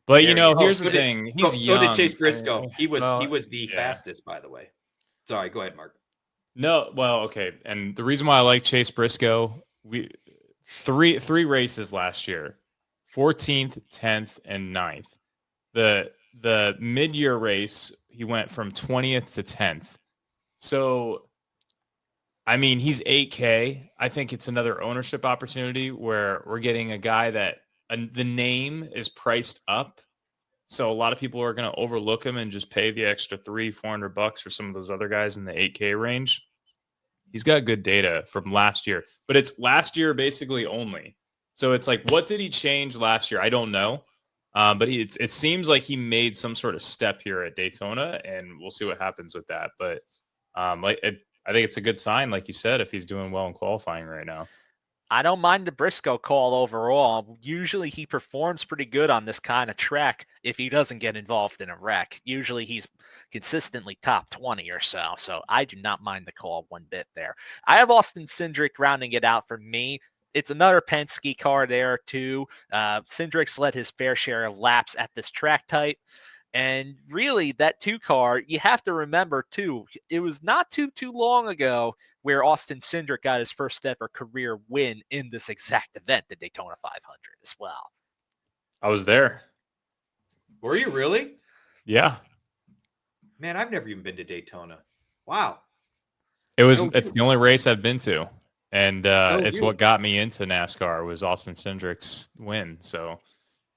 [SPEAKER 3] But, here's the thing. He's young.
[SPEAKER 1] So did Chase Briscoe. He was the fastest, by the way. Sorry, go ahead, Mark.
[SPEAKER 3] No, well, okay. And the reason why I like Chase Briscoe, three races last year, 14th, 10th, and 9th. The mid-year race, he went from 20th to 10th. So, I mean, he's 8K. I think it's another ownership opportunity where we're getting a guy that the name is priced up. So a lot of people are going to overlook him and just pay the extra $300-$400 for some of those other guys in the 8K range. He's got good data from last year, but it's last year basically only. So it's like, what did he change last year? I don't know. But it seems like he made some sort of step here at Daytona, and we'll see what happens with that. But I think it's a good sign, like you said, if he's doing well in qualifying right now.
[SPEAKER 2] I don't mind the Briscoe call overall. Usually he performs pretty good on this kind of track if he doesn't get involved in a wreck. Usually he's consistently top 20 or so. So I do not mind the call one bit there. I have Austin Cindric rounding it out for me. It's another Penske car there too. Cindric's led his fair share of laps at this track type. And really, that 2 car, you have to remember, too, it was not too long ago where Austin Cindric got his first ever career win in this exact event, the Daytona 500 as well.
[SPEAKER 3] I was there.
[SPEAKER 1] Were you really?
[SPEAKER 3] Yeah.
[SPEAKER 1] Man, I've never even been to Daytona. Wow.
[SPEAKER 3] It's the only race I've been to. And it's
[SPEAKER 1] you.
[SPEAKER 3] what got me into NASCAR was Austin Cindric's win. So,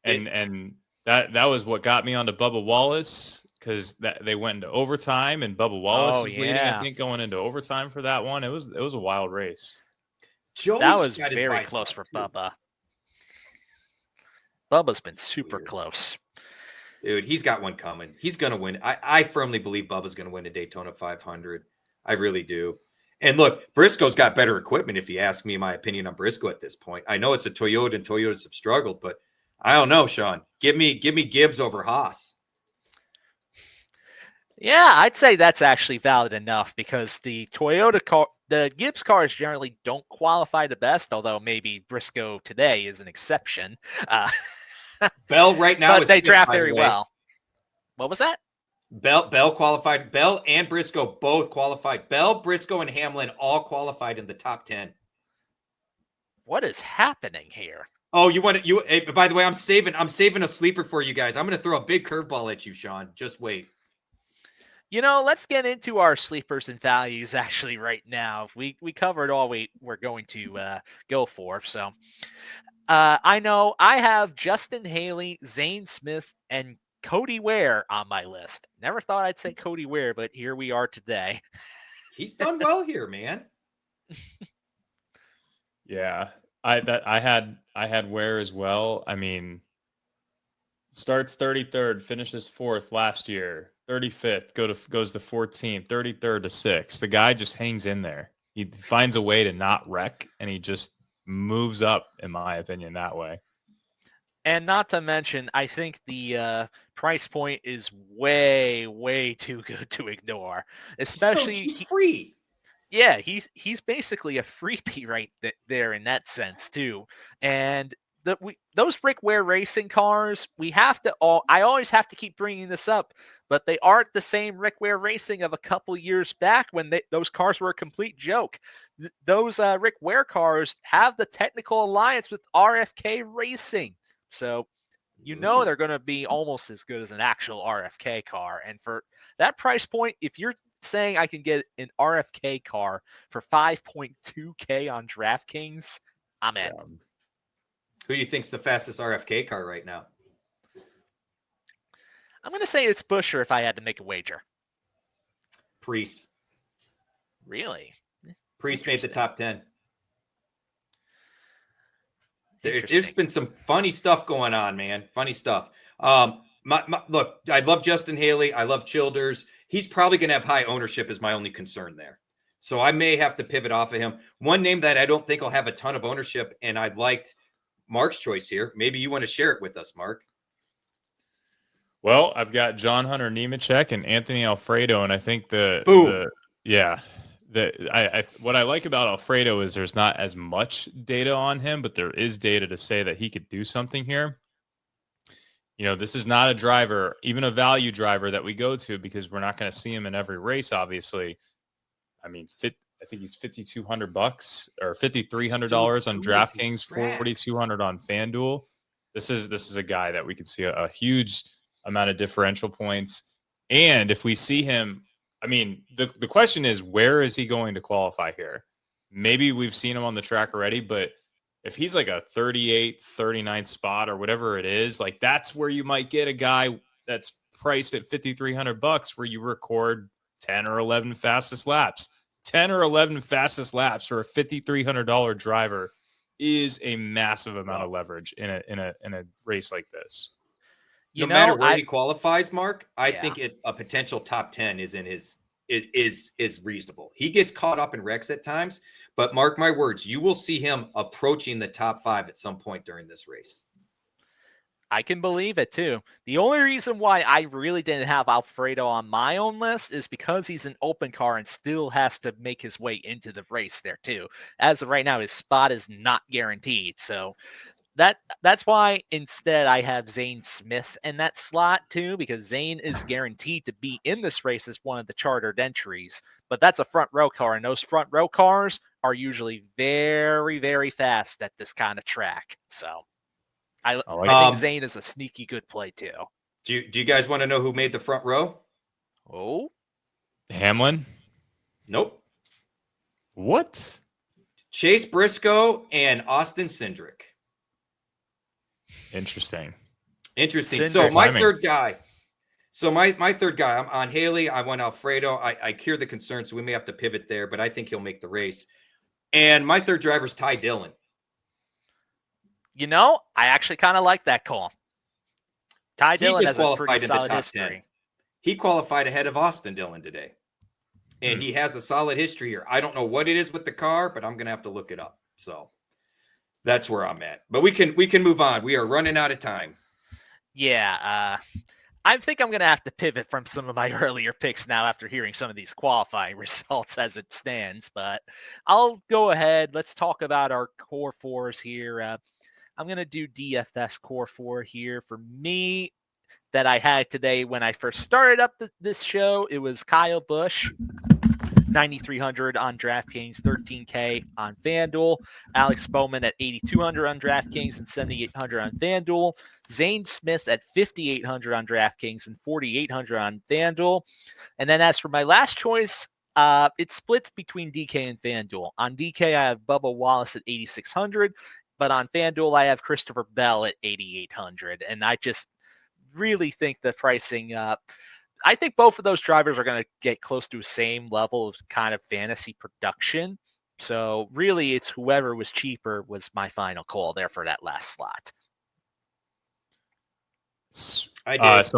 [SPEAKER 3] and that was what got me onto Bubba Wallace, because they went into overtime and Bubba Wallace was leading, I think, going into overtime for that one. It was a wild race.
[SPEAKER 2] That was very close for Bubba. Bubba's been super close.
[SPEAKER 1] Dude, he's got one coming. He's going to win. I firmly believe Bubba's going to win the Daytona 500. I really do. And look, Briscoe's got better equipment, if you ask me my opinion on Briscoe at this point. I know it's a Toyota, and Toyotas have struggled, but I don't know, Sean. Give me Gibbs over Haas.
[SPEAKER 2] Yeah, I'd say that's actually valid enough, because the Toyota car, the Gibbs cars generally don't qualify the best, although maybe Briscoe today is an exception.
[SPEAKER 1] Bell right now,
[SPEAKER 2] but they draft very well. What was that?
[SPEAKER 1] Bell qualified. Bell and Briscoe both qualified. Bell, Briscoe, and Hamlin all qualified in the top 10.
[SPEAKER 2] What is happening here?
[SPEAKER 1] Oh, you want to, by the way, I'm saving a sleeper for you guys. I'm going to throw a big curveball at you, Sean. Just wait.
[SPEAKER 2] Let's get into our sleepers and values actually right now. We covered all we're going to go for. So I know I have Justin Haley, Zane Smith, and Cody Ware on my list. Never thought I'd say Cody Ware, but here we are today.
[SPEAKER 1] He's done well here, man.
[SPEAKER 3] Yeah, I had Ware as well. I mean, starts 33rd, finishes 4th last year, 35th, goes to 14th, 33rd to 6th. The guy just hangs in there. He finds a way to not wreck, and he just moves up, in my opinion, that way.
[SPEAKER 2] And not to mention, I think the price point is way, way too good to ignore. Especially,
[SPEAKER 1] he's free.
[SPEAKER 2] Yeah, he's basically a freebie right there in that sense too. And those Rick Ware racing cars, I always have to keep bringing this up, but they aren't the same Rick Ware racing of a couple years back when those cars were a complete joke. Those Rick Ware cars have the technical alliance with RFK Racing. So, they're going to be almost as good as an actual RFK car. And for that price point, if you're saying I can get an RFK car for $5.2K on DraftKings, I'm in.
[SPEAKER 1] Who do you think's the fastest RFK car right now?
[SPEAKER 2] I'm going to say it's Buescher if I had to make a wager.
[SPEAKER 1] Priest.
[SPEAKER 2] Really?
[SPEAKER 1] Priest made the top 10. There's been some funny stuff going on, man. Funny stuff. Look, I love Justin Haley. I love Childers. He's probably going to have high ownership is my only concern there. So I may have to pivot off of him. One name that I don't think will have a ton of ownership, and I liked Mark's choice here. Maybe you want to share it with us, Mark.
[SPEAKER 3] Well, I've got John Hunter Nemechek and Anthony Alfredo, and I think what I like about Alfredo is there's not as much data on him, but there is data to say that he could do something here. This is not a driver, even a value driver that we go to, because we're not going to see him in every race, obviously. I mean, I think he's $5,200 or $5,300 on DraftKings, $4,200 on FanDuel. This is a guy that we could see a huge amount of differential points. And if we see him, I mean, the question is, where is he going to qualify here? Maybe we've seen him on the track already, but if he's like a 38th, 39th spot or whatever it is, like that's where you might get a guy that's priced at $5,300 where you record 10 or 11 fastest laps. 10 or 11 fastest laps for a $5,300 driver is a massive amount of leverage in a race like this.
[SPEAKER 1] No matter where he qualifies, Mark, I think a potential top 10 is in his is reasonable. He gets caught up in wrecks at times, but mark my words, you will see him approaching the top 5 at some point during this race.
[SPEAKER 2] I can believe it too. The only reason why I really didn't have Alfredo on my own list is because he's an open car and still has to make his way into the race there too. As of right now, his spot is not guaranteed. So that's why instead I have Zane Smith in that slot too, because Zane is guaranteed to be in this race as one of the chartered entries. But that's a front row car, and those front row cars are usually very, very fast at this kind of track. So I think Zane is a sneaky good play too.
[SPEAKER 1] Do you guys want to know who made the front row?
[SPEAKER 2] Oh,
[SPEAKER 3] Hamlin?
[SPEAKER 1] Nope.
[SPEAKER 3] What?
[SPEAKER 1] Chase Briscoe and Austin Cindric.
[SPEAKER 3] Interesting.
[SPEAKER 2] Cindric.
[SPEAKER 1] So my
[SPEAKER 3] Timing.
[SPEAKER 1] third guy. My third guy, I'm on Haley. I went Alfredo. I hear the concern, so we may have to pivot there, but I think he'll make the race. And my third driver is Ty Dillon.
[SPEAKER 2] You know, I actually kind of like that call. Ty Dillon has a pretty solid history.
[SPEAKER 1] 10. He qualified ahead of Austin Dillon today. And he has a solid history here. I don't know what it is with the car, but I'm going to have to look it up. So that's where I'm at. But we can move on. We are running out of time.
[SPEAKER 2] Yeah, I think I'm going to have to pivot from some of my earlier picks now after hearing some of these qualifying results as it stands. But I'll go ahead. Let's talk about our core 4s here. I'm going to do DFS core 4 here. For me, that I had today when I first started up this show, it was Kyle Busch, 9,300 on DraftKings, 13K on FanDuel. Alex Bowman at 8,200 on DraftKings and 7,800 on FanDuel. Zane Smith at 5,800 on DraftKings and 4,800 on FanDuel. And then as for my last choice, it splits between DK and FanDuel. On DK, I have Bubba Wallace at 8,600. But on FanDuel, I have Christopher Bell at 8,800. And I just really think the pricing, I think both of those drivers are going to get close to the same level of kind of fantasy production. So really, it's whoever was cheaper was my final call there for that last slot.
[SPEAKER 1] I did.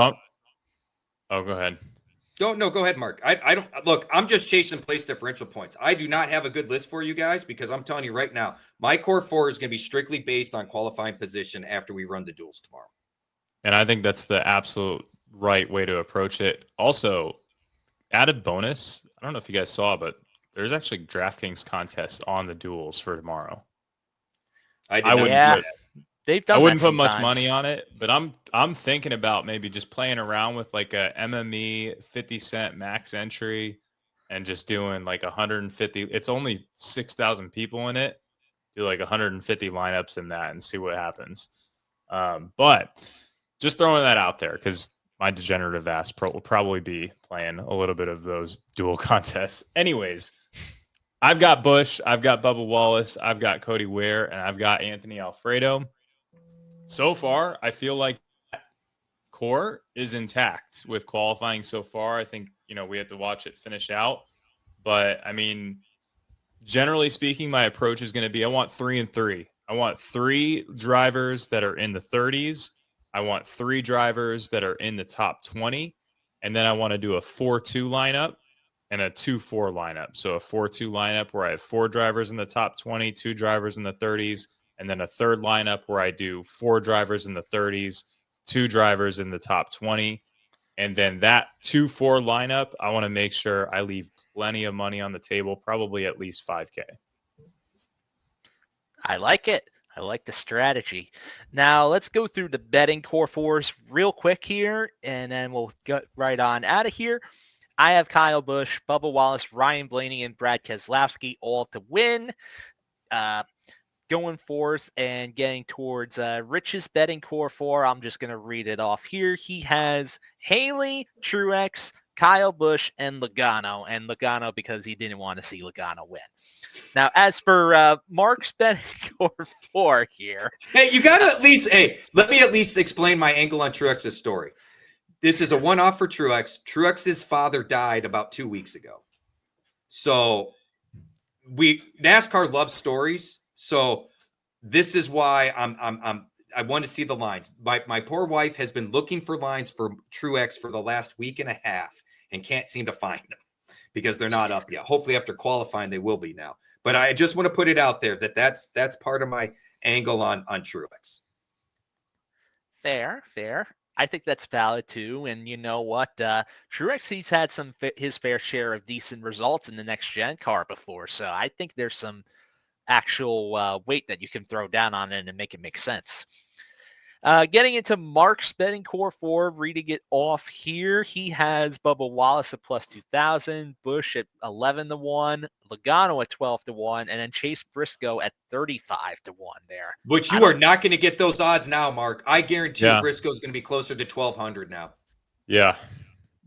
[SPEAKER 3] Go ahead.
[SPEAKER 1] Go ahead, Mark. I don't look. I'm just chasing place differential points. I do not have a good list for you guys because I'm telling you right now, my core 4 is going to be strictly based on qualifying position after we run the duels tomorrow.
[SPEAKER 3] And I think that's the absolute right way to approach it. Also, added bonus. I don't know if you guys saw, but there's actually DraftKings contests on the duels for tomorrow.
[SPEAKER 2] I wouldn't. They've done.
[SPEAKER 3] I wouldn't put much money on it, but I'm thinking about maybe just playing around with like a MME 50-cent max entry and just doing like 150. It's only 6,000 people in it. Do like 150 lineups in that and see what happens. But just throwing that out there because my degenerative ass will probably be playing a little bit of those dual contests. Anyways, I've got Bush, I've got Bubba Wallace, I've got Cody Ware, and I've got Anthony Alfredo. So far, I feel like that core is intact with qualifying so far. I think, we have to watch it finish out. But, I mean, generally speaking, my approach is going to be I want 3 and 3. I want 3 drivers that are in the 30s. I want 3 drivers that are in the top 20. And then I want to do a 4-2 lineup and a 2-4 lineup. So a 4-2 lineup where I have 4 drivers in the top 20, 2 drivers in the 30s, and then a third lineup where I do 4 drivers in the 30s, 2 drivers in the top 20. And then that 2-4 lineup, I want to make sure I leave plenty of money on the table, probably at least 5K.
[SPEAKER 2] I like it. I like the strategy. Now let's go through the betting core 4s real quick here, and then we'll get right on out of here. I have Kyle Busch, Bubba Wallace, Ryan Blaney, and Brad Keselowski all to win. Going forth and getting towards Rich's betting core 4, I'm just going to read it off here. He has Haley, Truex, Kyle Busch, and Logano because he didn't want to see Logano win. Now, as for Mark's betting core 4 here.
[SPEAKER 1] Hey, you got to let me at least explain my angle on Truex's story. This is a one-off for Truex. Truex's father died about 2 weeks ago. So NASCAR loves stories. So this is why I want to see the lines. My poor wife has been looking for lines for Truex for the last week and a half and can't seem to find them. because they're not up yet. Hopefully after qualifying, they will be now. But I just want to put it out there that that's part of my angle on Truex.
[SPEAKER 2] Fair. I think that's valid too. And you know what? Truex, he's had his fair share of decent results in the next gen car before. So I think there's some actual weight that you can throw down on it and make it make sense. Getting into Mark's betting core 4, reading it off here. He has Bubba Wallace at plus 2,000, Busch at 11-1, Logano at 12-1, and then Chase Briscoe at 35-1 there.
[SPEAKER 1] But you are not going to get those odds now, Mark. I guarantee you Briscoe's going to be closer to 1,200 now.
[SPEAKER 3] Yeah.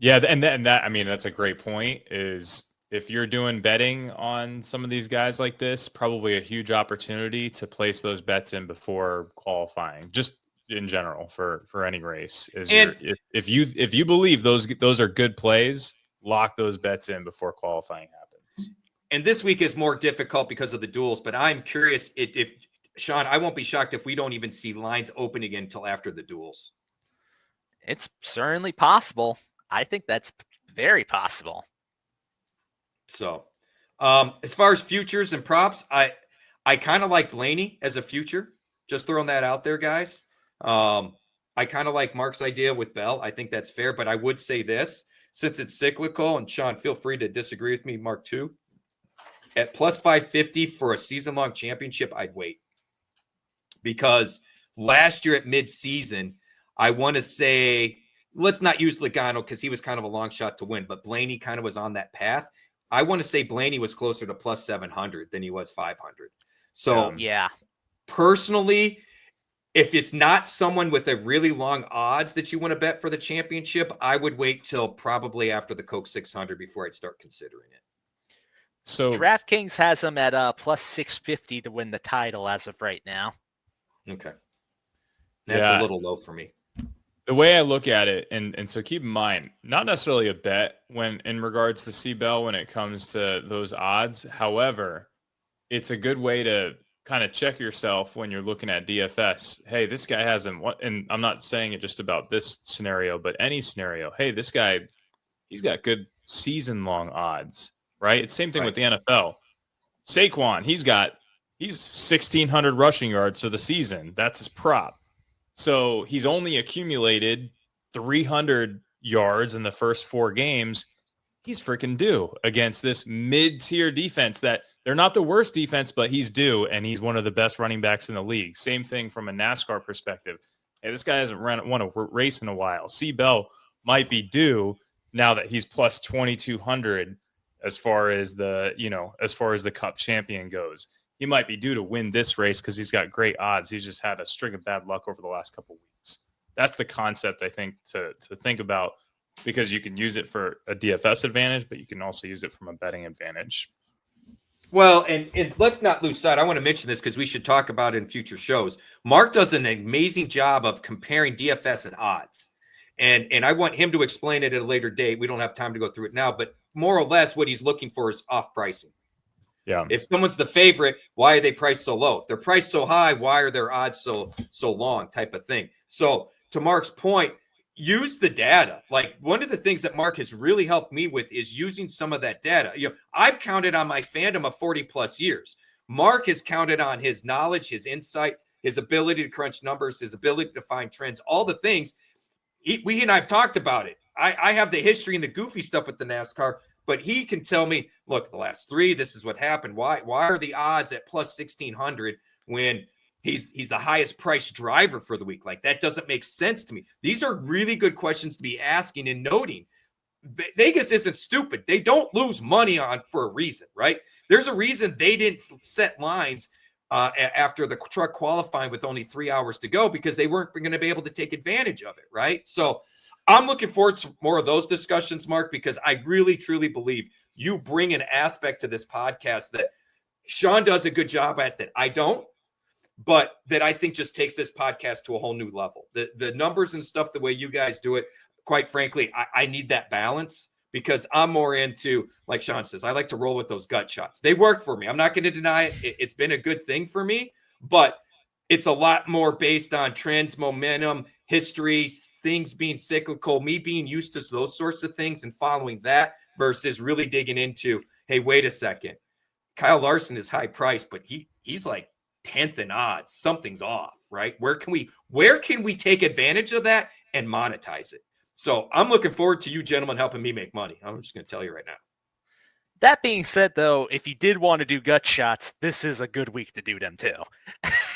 [SPEAKER 3] And that, I mean, that's a great point. Is if you're doing betting on some of these guys like this, probably a huge opportunity to place those bets in before qualifying. Just in general for any race is if you believe those are good plays, lock those bets in before qualifying happens.
[SPEAKER 1] And this week is more difficult because of the duels, but I'm curious if Sean, I won't be shocked if we don't even see lines open again until after the duels.
[SPEAKER 2] It's certainly possible. I think that's very possible. So
[SPEAKER 1] as far as futures and props, I kind of like Blaney as a future. Just throwing that out there, guys. I kind of like Mark's idea with Bell. I think that's fair, but I would say this, since it's cyclical, and Sean, feel free to disagree with me, Mark, too. At plus 550 for a season-long championship, I'd wait. Because last year at mid-season, I want to say, let's not use Logano because he was kind of a long shot to win, but Blaney kind of was on that path. I want to say Blaney was closer to plus 700 than he was 500. So, personally, if it's not someone with a really long odds that you want to bet for the championship, I would wait till probably after the Coke 600 before I'd start considering it.
[SPEAKER 2] So DraftKings has him at plus 650 to win the title as of right now.
[SPEAKER 1] Okay. That's a little low for me.
[SPEAKER 3] The way I look at it, and so keep in mind, not necessarily a bet when in regards to C-Bell when it comes to those odds. However, it's a good way to kind of check yourself when you're looking at DFS. Hey, this guy hasn't, and I'm not saying it just about this scenario, but any scenario. Hey, this guy, he's got good season-long odds, right? It's same thing with the NFL. Saquon, he's 1,600 rushing yards for the season. That's his prop. So he's only accumulated 300 yards in the first 4 games. He's freaking due against this mid-tier defense that they're not the worst defense, but he's due, and he's one of the best running backs in the league. Same thing from a NASCAR perspective. Hey, this guy hasn't won a race in a while. C-Bell might be due now that he's plus 2,200 as far as the Cup champion goes. He might be due to win this race because he's got great odds. He's just had a string of bad luck over the last couple of weeks. That's the concept I think to think about, because you can use it for a DFS advantage, but you can also use it from a betting advantage.
[SPEAKER 1] Well, and let's not lose sight. I want to mention this because we should talk about it in future shows. Mark does an amazing job of comparing DFS and odds. And I want him to explain it at a later date. We don't have time to go through it now, but more or less what he's looking for is off pricing.
[SPEAKER 3] Yeah.
[SPEAKER 1] If someone's the favorite, why are they priced so low? If they're priced so high, why are their odds so long, type of thing. So to Mark's point, use the data. Like, one of the things that Mark has really helped me with is using some of that data. I've counted on my fandom of 40 plus years. Mark has counted on his knowledge, his insight, his ability to crunch numbers, his ability to find trends, all the things. We and I've talked about it. I have the history and the goofy stuff with the NASCAR, but he can tell me, look, the last 3, this is what happened. Why are the odds at plus 1,600 when he's the highest priced driver for the week? Like, that doesn't make sense to me. These are really good questions to be asking and noting. Vegas isn't stupid. They don't lose money for a reason, right? There's a reason they didn't set lines after the truck qualifying with only 3 hours to go, because they weren't going to be able to take advantage of it, right? So I'm looking forward to more of those discussions, Mark, because I really, truly believe you bring an aspect to this podcast that Sean does a good job at that I don't, but that I think just takes this podcast to a whole new level. The numbers and stuff, the way you guys do it, quite frankly, I need that balance, because I'm more into, like Sean says, I like to roll with those gut shots. They work for me. I'm not going to deny it. It's been a good thing for me, but it's a lot more based on trends, momentum, history, things being cyclical, me being used to those sorts of things and following that versus really digging into, hey, wait a second. Kyle Larson is high priced, but he's like 10th in odds. Something's off, right? Where can we take advantage of that and monetize it? So I'm looking forward to you gentlemen helping me make money. I'm just going to tell you right now.
[SPEAKER 2] That being said, though, if you did want to do gut shots, this is a good week to do them too.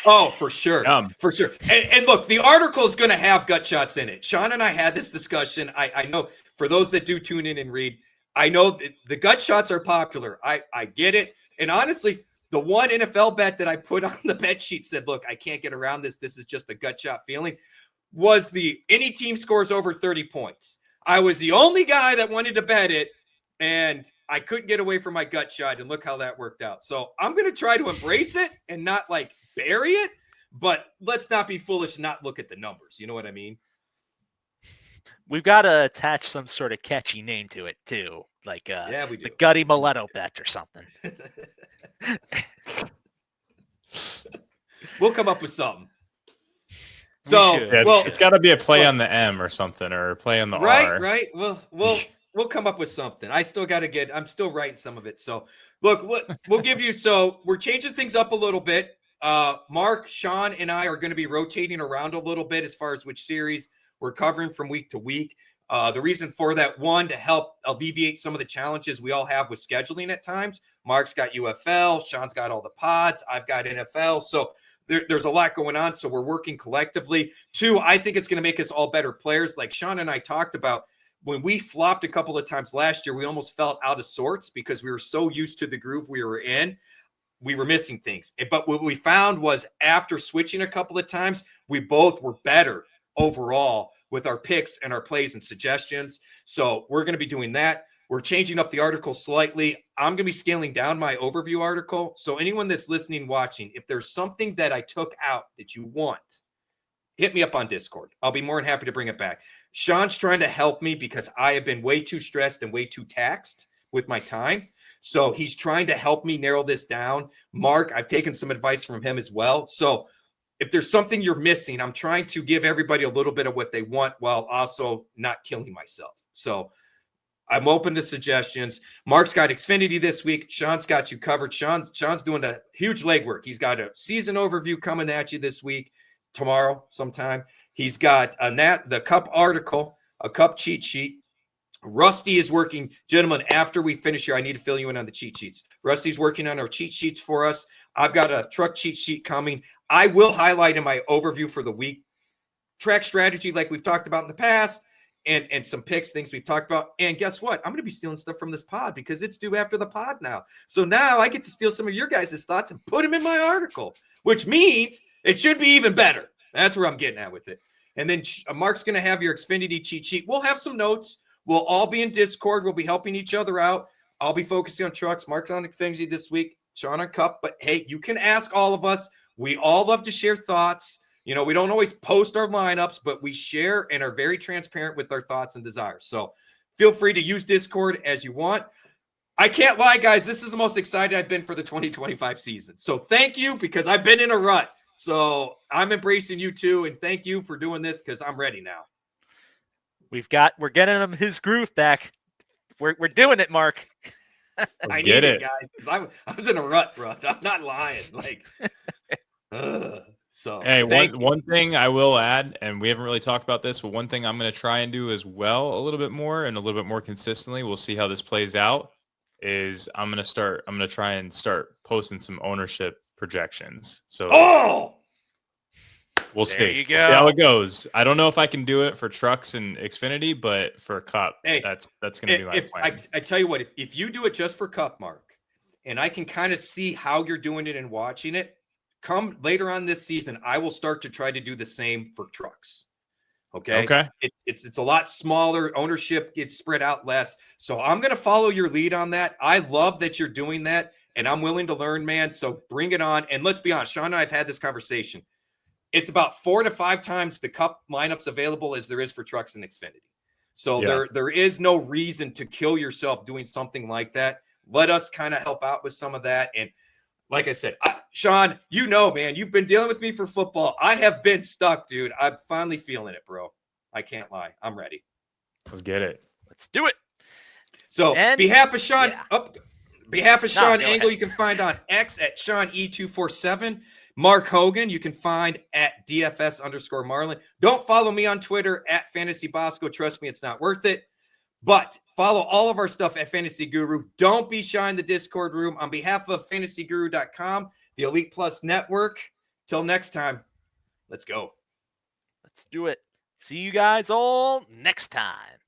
[SPEAKER 1] Oh, for sure. For sure. And look, the article is going to have gut shots in it. Sean and I had this discussion. I know for those that do tune in and read, I know the gut shots are popular. I get it. And honestly, the one NFL bet that I put on the bet sheet said, look, I can't get around this. This is just a gut shot feeling, was the any team scores over 30 points. I was the only guy that wanted to bet it, and I couldn't get away from my gut shot, and look how that worked out. So I'm going to try to embrace it and not like bury it, but let's not be foolish and not look at the numbers. You know what I mean?
[SPEAKER 2] We've got to attach some sort of catchy name to it too, like
[SPEAKER 1] we do.
[SPEAKER 2] The Gutty Maletto bet or something.
[SPEAKER 1] We'll come up with something. So,
[SPEAKER 3] it's got to be a play on the M or something, or a play on the R.
[SPEAKER 1] Right. We'll come up with something. I'm still writing some of it. So look, we'll give you, so we're changing things up a little bit. Mark, Sean, and I are going to be rotating around a little bit as far as which series we're covering from week to week. The reason for that, one, to help alleviate some of the challenges we all have with scheduling at times. Mark's got UFL, Sean's got all the pods, I've got NFL. So there's a lot going on. So we're working collectively. Two, I think it's going to make us all better players. Like Sean and I talked about, when we flopped a couple of times last year, we almost felt out of sorts because we were so used to the groove we were in. We were missing things. But what we found was after switching a couple of times, we both were better overall with our picks and our plays and suggestions. So we're going to be doing that. We're changing up the article slightly. I'm going to be scaling down my overview article. So anyone that's listening, watching, if there's something that I took out that you want, hit me up on Discord. I'll be more than happy to bring it back. Sean's trying to help me because I have been way too stressed and way too taxed with my time. So he's trying to help me narrow this down. Mark, I've taken some advice from him as well. So if there's something you're missing, I'm trying to give everybody a little bit of what they want while also not killing myself. So I'm open to suggestions. Mark's got Xfinity this week. Sean's got you covered. Sean's doing a huge legwork. He's got a season overview coming at you this week, tomorrow sometime. He's got the Cup article, a Cup cheat sheet. Rusty is working. Gentlemen, after we finish here, I need to fill you in on the cheat sheets. Rusty's working on our cheat sheets for us. I've got a truck cheat sheet coming. I will highlight in my overview for the week track strategy like we've talked about in the past, and some picks, things we've talked about. And guess what? I'm going to be stealing stuff from this pod because it's due after the pod now. So now I get to steal some of your guys' thoughts and put them in my article, which means it should be even better. That's where I'm getting at with it. And then Mark's going to have your Xfinity cheat sheet. We'll have some notes. We'll all be in Discord. We'll be helping each other out. I'll be focusing on trucks. Mark's on Xfinity this week. Sean on Cup. But, hey, you can ask all of us. We all love to share thoughts. You know, we don't always post our lineups, but we share and are very transparent with our thoughts and desires. So feel free to use Discord as you want. I can't lie, guys. This is the most excited I've been for the 2025 season. So thank you, because I've been in a rut. So I'm embracing you too. And thank you for doing this because I'm ready now.
[SPEAKER 2] We're getting him his groove back. We're doing it, Mark.
[SPEAKER 1] I need it, guys. Because I was in a rut. I'm not lying. Like, so
[SPEAKER 3] hey, one thing I will add, and we haven't really talked about this, but one thing I'm going to try and do as well, a little bit more and a little bit more consistently. We'll see how this plays out. Is I'm going to try and start posting some ownership projections. So we'll see.
[SPEAKER 2] There you go.
[SPEAKER 3] See how it goes. I don't know if I can do it for trucks and Xfinity, but for Cup, that's going to be my plan.
[SPEAKER 1] I tell you what, if you do it just for Cup, Mark, and I can kind of see how you're doing it and watching it, come later on this season, I will start to try to do the same for trucks. Okay. It's a lot smaller. Ownership gets spread out less. So I'm going to follow your lead on that. I love that you're doing that, and I'm willing to learn, man. So bring it on. And let's be honest, Sean and I have had this conversation. It's about 4 to 5 times the Cup lineups available as there is for trucks and Xfinity. So there is no reason to kill yourself doing something like that. Let us kind of help out with some of that. And like I said, Sean, you know, man, you've been dealing with me for football. I have been stuck, dude. I'm finally feeling it, bro. I can't lie. I'm ready.
[SPEAKER 3] Let's get it.
[SPEAKER 2] Let's do it.
[SPEAKER 1] So
[SPEAKER 2] And-
[SPEAKER 1] behalf of Sean,
[SPEAKER 2] yeah.
[SPEAKER 1] behalf of Sean
[SPEAKER 2] go
[SPEAKER 1] Engel,
[SPEAKER 2] ahead.
[SPEAKER 1] you can find on X at SeanE247. Mark Hogan, you can find at DFS_Marlin. Don't follow me on Twitter at Fantasy Bosco. Trust me, it's not worth it. But follow all of our stuff at Fantasy Guru. Don't be shy in the Discord room. On behalf of FantasyGuru.com, the Elite Plus Network, till next time, let's go.
[SPEAKER 2] Let's do it. See you guys all next time.